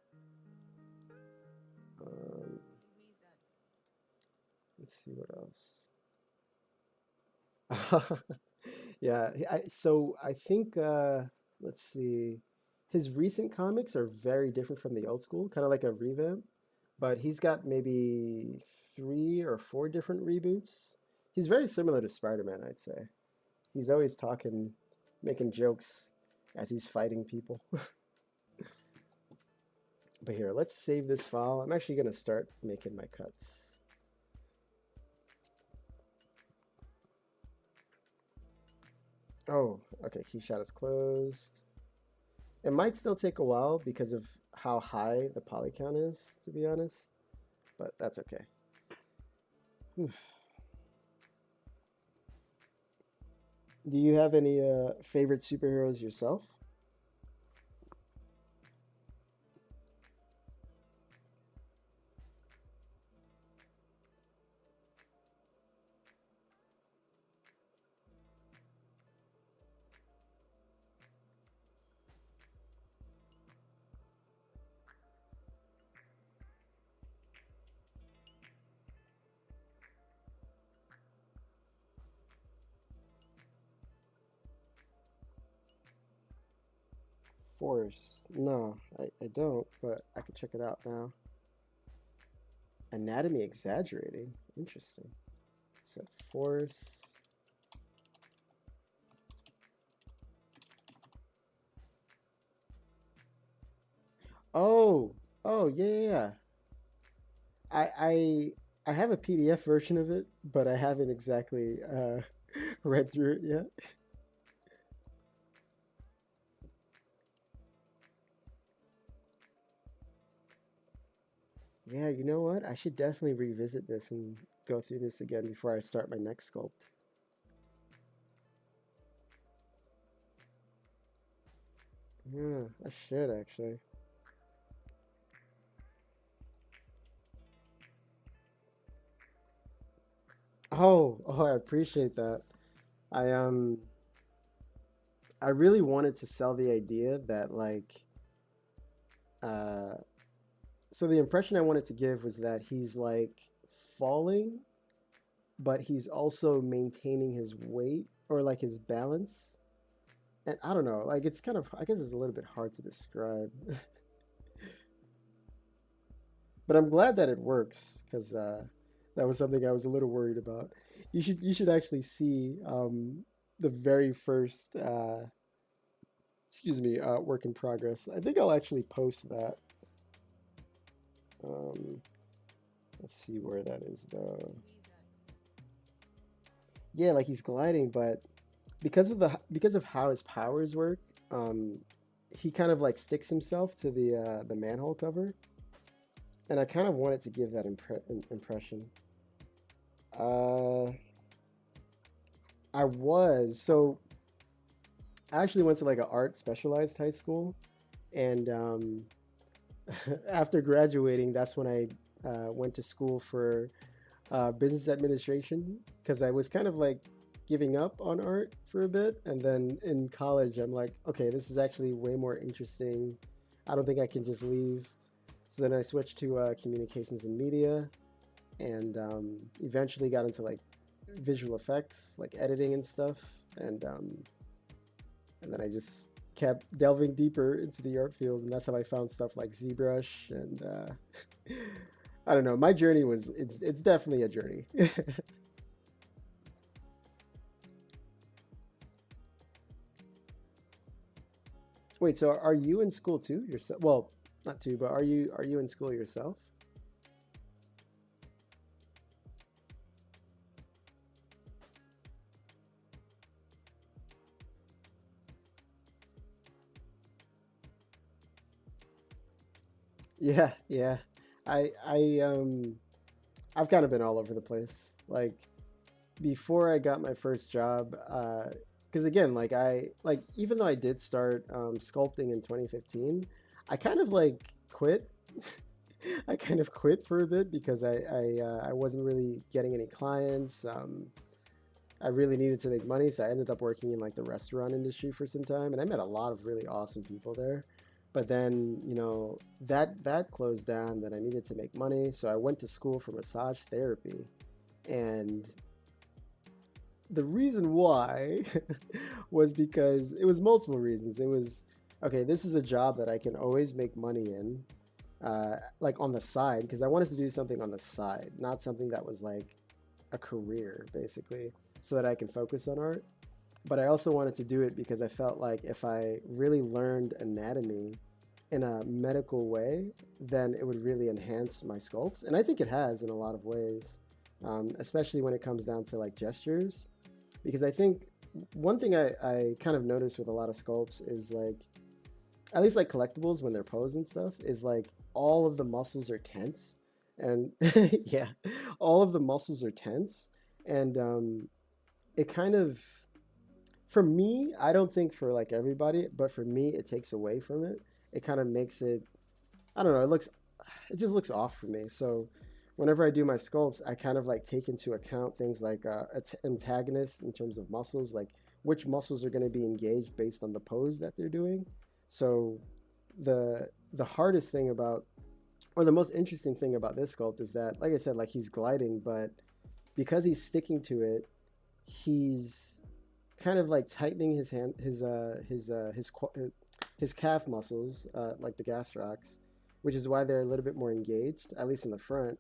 Um, let's see what else. Yeah, so I think let's see. His recent comics are very different from the old school, kind of like a revamp, but he's got maybe three or four different reboots. He's very similar to Spider-Man, I'd say. He's always talking, making jokes as he's fighting people. But here, let's save this file. I'm actually going to start making my cuts. Oh, okay, keyshot is closed. It might still take a while because of how high the poly count is, to be honest, but that's okay. Oof. Do you have any favorite superheroes yourself? Force. No, I don't, but I could check it out now. Anatomy exaggerating. Interesting. Set force. Oh, oh yeah, yeah, yeah. I have a PDF version of it, but I haven't exactly read through it yet. Yeah, you know what? I should definitely revisit this and go through this again before I start my next sculpt. Yeah, I should actually. Oh, oh, I appreciate that. I I really wanted to sell the idea that like uh so the impression I wanted to give was that he's like falling, but he's also maintaining his weight or like his balance. And I don't know, like it's kind of I guess it's a little bit hard to describe. But I'm glad that it works because that was something I was a little worried about. You should actually see the very first excuse me work in progress. I think I'll actually post that. Um, let's see where that is though. Yeah, like he's gliding, but because of how his powers work, um, he kind of like sticks himself to the manhole cover, and I kind of wanted to give that impression. Uh, I was so I actually went to like an art specialized high school, and after graduating, that's when I went to school for business administration because I was kind of like giving up on art for a bit. And then in college, I'm like, okay, this is actually way more interesting. I don't think I can just leave. So then I switched to communications and media and eventually got into like visual effects, like editing and stuff. And then I just kept delving deeper into the art field. And that's how I found stuff like ZBrush and I don't know. My journey was it's definitely a journey. Wait, so are you in school too yourself? Well, not too, but are you in school yourself? Yeah, yeah. I I've kind of been all over the place. Like before I got my first job, because again, even though I did start sculpting in 2015, I kind of like quit. I kind of quit for a bit because I wasn't really getting any clients. I really needed to make money, so I ended up working in like the restaurant industry for some time, and I met a lot of really awesome people there. But then, that closed down. Then I needed to make money, so I went to school for massage therapy, and the reason why was because it was multiple reasons. It was okay. This is a job that I can always make money in, like on the side, because I wanted to do something on the side, not something that was like a career, basically, so that I can focus on art. But I also wanted to do it because I felt like if I really learned anatomy in a medical way, then it would really enhance my sculpts. And I think it has in a lot of ways, especially when it comes down to like gestures. Because I think one thing I kind of noticed with a lot of sculpts is like, at least like collectibles when they're posed and stuff, is like all of the muscles are tense. And yeah, all of the muscles are tense. And it kind of, for me, I don't think for like everybody, but for me, it takes away from it. It kind of makes it, I don't know, it just looks off for me. So whenever I do my sculpts, I kind of like take into account things like antagonists in terms of muscles, like which muscles are going to be engaged based on the pose that they're doing. So the hardest thing about, or the most interesting thing about this sculpt is that, like I said, like he's gliding, but because he's sticking to it, he's kind of like tightening his hand, his calf muscles, like the gastrocs, which is why they're a little bit more engaged, at least in the front.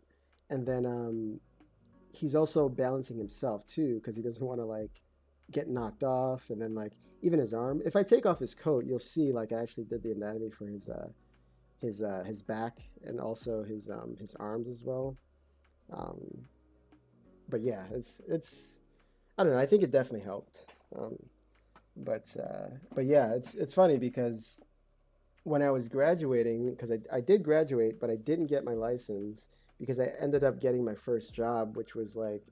And then he's also balancing himself too, because he doesn't want to like get knocked off. And then like even his arm. If I take off his coat, you'll see like I actually did the anatomy for his back and also his arms as well. Um, but yeah, it's I don't know. I think it definitely helped. Um, but yeah, it's funny because when I was graduating, because I did graduate, but I didn't get my license because I ended up getting my first job, which was like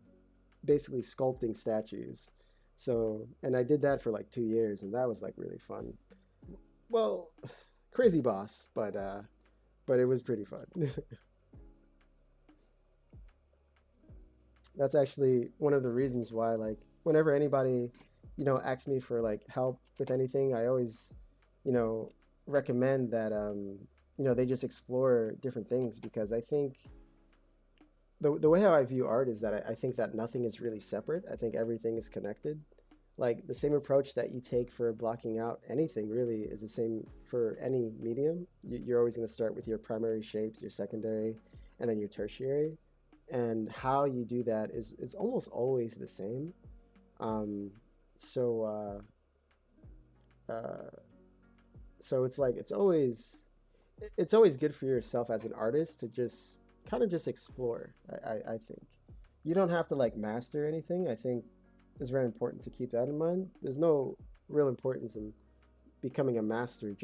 basically sculpting statues. So, and I did that for like 2 years, and that was like really fun. Well, crazy boss, but it was pretty fun. That's actually one of the reasons why, like, whenever anybody, asks me for like help with anything, I always, you know, recommend that they just explore different things because I think the way how I view art is that I think that nothing is really separate. I think everything is connected. Like the same approach that you take for blocking out anything really is the same for any medium. You're always going to start with your primary shapes, your secondary, and then your tertiary. And how you do that is almost always the same. Um, so uh, so it's like it's always good for yourself as an artist to just kind of just explore. I think you don't have to like master anything. I think it's very important to keep that in mind. There's no real importance in becoming a master.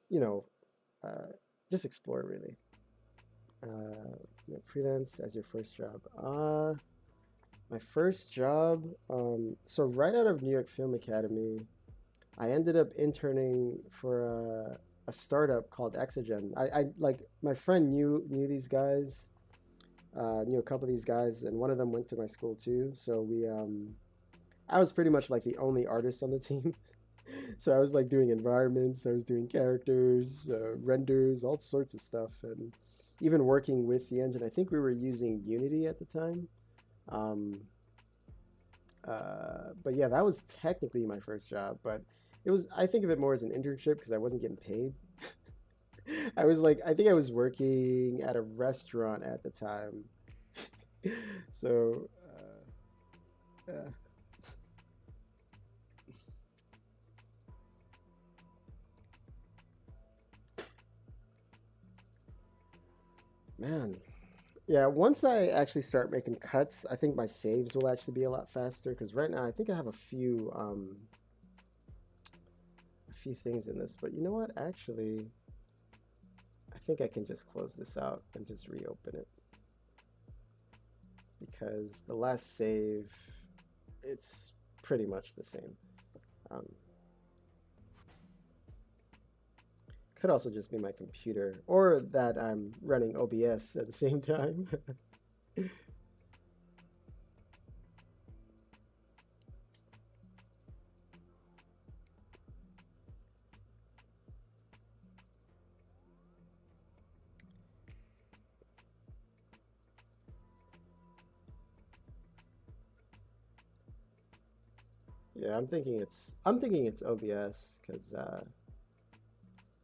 You know, uh, just explore really. Freelance as your first job. My first job. So right out of New York Film Academy, I ended up interning for a startup called Exogen. I like my friend knew these guys, knew a couple of these guys, and one of them went to my school too. So I was pretty much like the only artist on the team. So I was like doing environments, I was doing characters, renders, all sorts of stuff, and even working with the engine. I think we were using Unity at the time. Um, but yeah, that was technically my first job, but it was, I think of it more as an internship because I wasn't getting paid. I think I was working at a restaurant at the time. So, yeah. Man, yeah, once I actually start making cuts, I think my saves will actually be a lot faster because right now I think I have a few things in this, but you know what? Actually, I think I can just close this out and just reopen it because the last save, it's pretty much the same. Um, could also just be my computer, or that I'm running OBS at the same time. Yeah, I'm thinking it's OBS because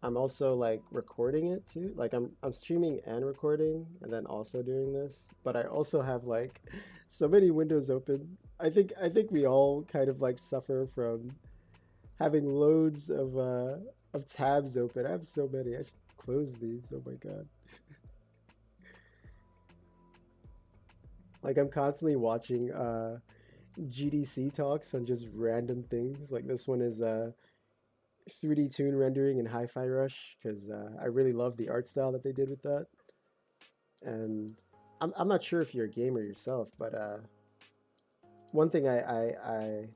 I'm also like recording it too. Like I'm streaming and recording and then also doing this, but I also have like so many windows open. I think we all kind of like suffer from having loads of tabs open. I have so many. I should close these. Oh my God. Like I'm constantly watching GDC talks on just random things. Like this one is 3D tune rendering in Hi-Fi Rush because I really love the art style that they did with that. And I'm not sure if you're a gamer yourself, but one thing I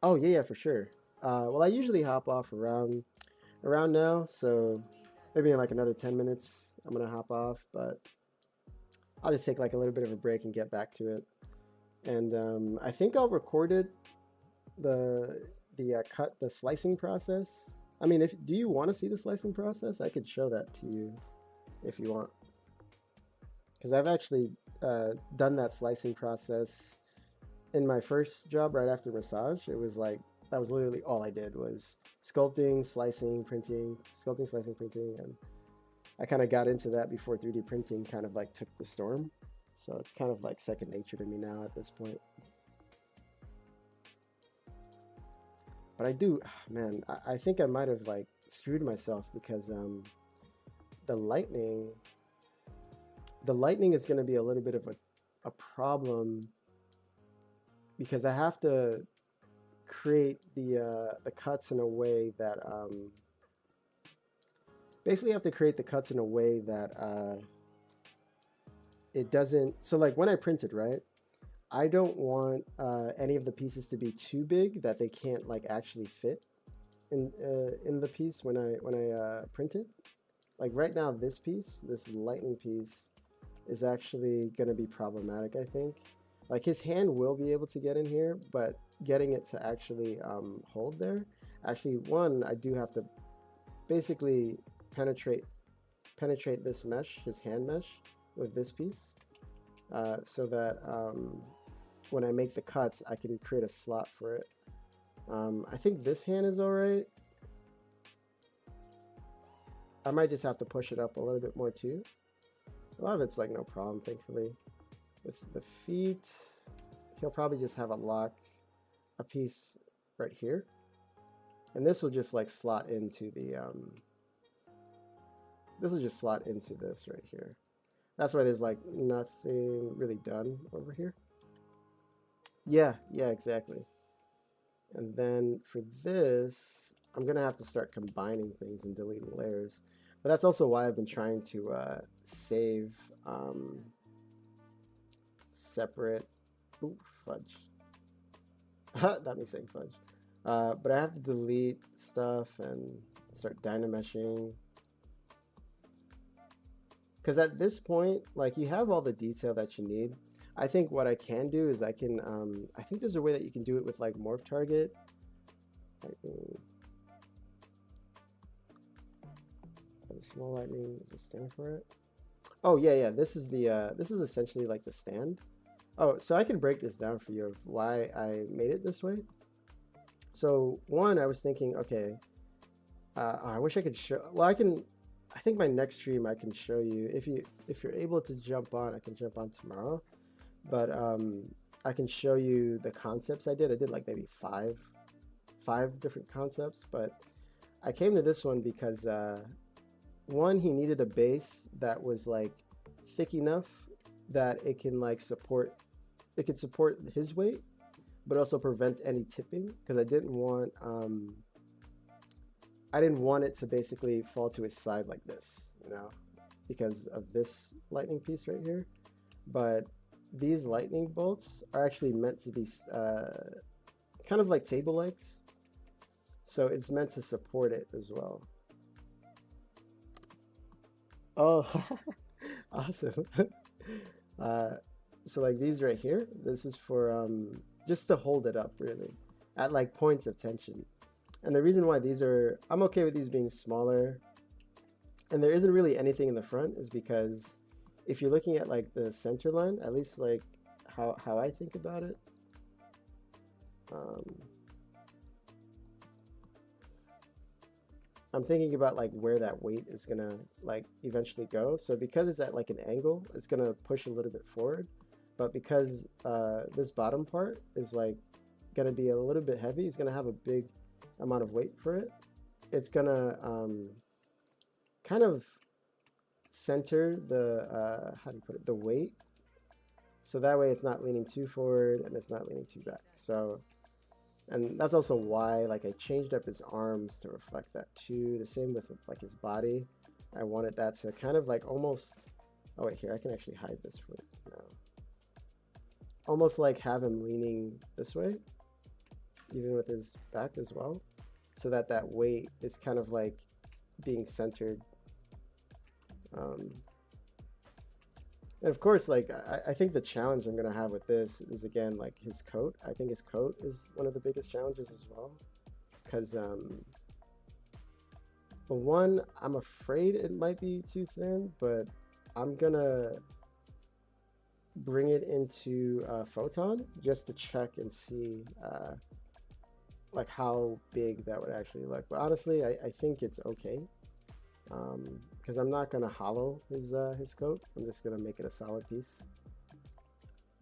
oh yeah, yeah, for sure. Well, I usually hop off around now, so maybe in like another 10 minutes I'm gonna hop off, but I'll just take like a little bit of a break and get back to it. And I think I'll record it the cut the slicing process. I mean, if do you want to see the slicing process? I could show that to you if you want, because I've actually done that slicing process in my first job right after massage. It was like that was literally all I did was sculpting, slicing, printing, sculpting, slicing, printing, and I kind of got into that before 3D printing kind of like took the storm. So it's kind of like second nature to me now at this point. But I do, man, I think I might have like screwed myself because the lightning, the lightning is going to be a little bit of a problem because I have to create the cuts in a way that basically have to create the cuts in a way that it doesn't. So like when I printed, right? I don't want any of the pieces to be too big that they can't like actually fit in the piece when I print it. Like right now, this piece, this lightning piece, is actually going to be problematic. I think. Like his hand will be able to get in here, but getting it to actually hold there. Actually, one, I do have to basically penetrate this mesh, his hand mesh, with this piece, so that when I make the cuts, I can create a slot for it. I think this hand is all right. I might just have to push it up a little bit more too. A lot of it's like no problem, thankfully. With the feet, he'll probably just have a piece right here. And this will just like slot into the, this will just slot into this right here. That's why there's like nothing really done over here. Yeah, yeah, exactly. And then for this, I'm gonna have to start combining things and deleting layers. But that's also why I've been trying to save separate. Ooh, fudge. Not me saying fudge. But I have to delete stuff and start dynameshing. Because at this point, like you have all the detail that you need. I think what I can do is I can, I think there's a way that you can do it with like morph target. Small lightning, is it stand for it? Oh yeah, yeah, this is the, this is essentially like the stand. Oh, so I can break this down for you of why I made it this way. So one, I was thinking, okay, I wish I could show, well, I think my next stream I can show you, if you're able to jump on, I can jump on tomorrow. But I can show you the concepts I did. I did like maybe five different concepts, but I came to this one because one, he needed a base that was like thick enough that it can like support, it could support his weight, but also prevent any tipping, because I didn't want it to basically fall to his side like this, you know, because of this lightning piece right here. But these lightning bolts are actually meant to be kind of like table legs. So it's meant to support it as well. Oh, awesome. uh, so like these right here, this is for just to hold it up really at like points of tension. And the reason why these are, I'm okay with these being smaller and there isn't really anything in the front is because if you're looking at like the center line, at least like how I think about it, um, I'm thinking about like where that weight is gonna like eventually go. So because it's at like an angle, it's gonna push a little bit forward. But because this bottom part is like gonna be a little bit heavy, it's gonna have a big amount of weight for it. It's gonna kind of center the how do you put it, the weight, so that way it's not leaning too forward and it's not leaning too back. So, and that's also why like I changed up his arms to reflect that too. The same with like his body. I wanted that to kind of like almost, oh wait, here I can actually hide this for now. Almost like have him leaning this way, even with his back as well, so that that weight is kind of like being centered. And of course, like I think the challenge I'm gonna have with this is again like his coat. I think his coat is one of the biggest challenges as well, because for one, I'm afraid it might be too thin, but I'm gonna bring it into Photon just to check and see like how big that would actually look. But honestly, I think it's okay. Because I'm not gonna hollow his coat. I'm just gonna make it a solid piece.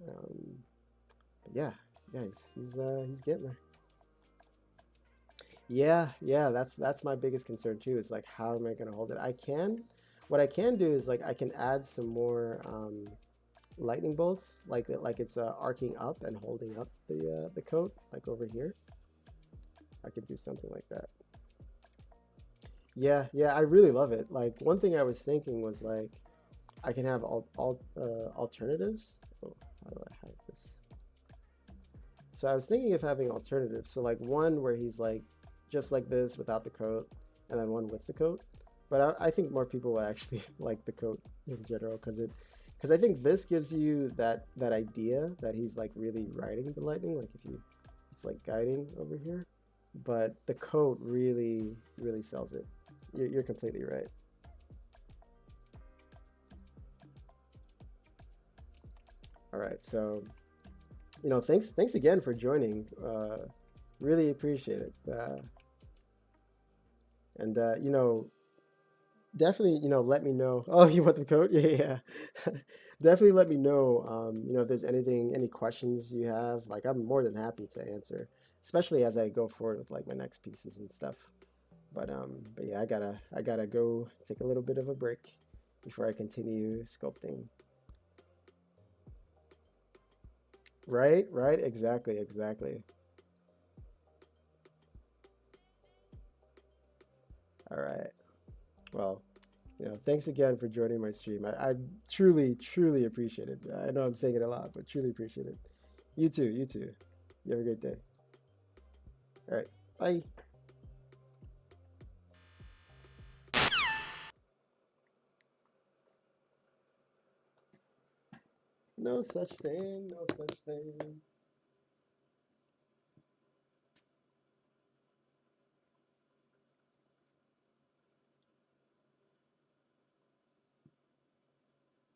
But yeah, he's getting there. Yeah, that's my biggest concern too. Is like how am I gonna hold it? What I can do is like I can add some more lightning bolts, like it's arcing up and holding up the coat, like over here. I could do something like that. Yeah, I really love it. Like one thing I was thinking was like I can have alternatives. Oh, how do I hide this? So I was thinking of having alternatives. So like one where he's like just like this without the coat, and then one with the coat. But I think more people will actually like the coat in general because I think this gives you that idea that he's like really riding the lightning. Like if you, it's like guiding over here, but the coat really sells it. You're completely right. All right, so thanks again for joining. Really appreciate it. And definitely let me know. Oh, you want the code? Yeah. Definitely let me know. If there's any questions you have. Like I'm more than happy to answer, especially as I go forward with like my next pieces and stuff. But yeah, I gotta go take a little bit of a break before I continue sculpting. Right, exactly. All right. Well, thanks again for joining my stream. I truly appreciate it. I know I'm saying it a lot, but truly appreciate it. You too, you too. You have a great day. All right, bye. No such thing, no such thing.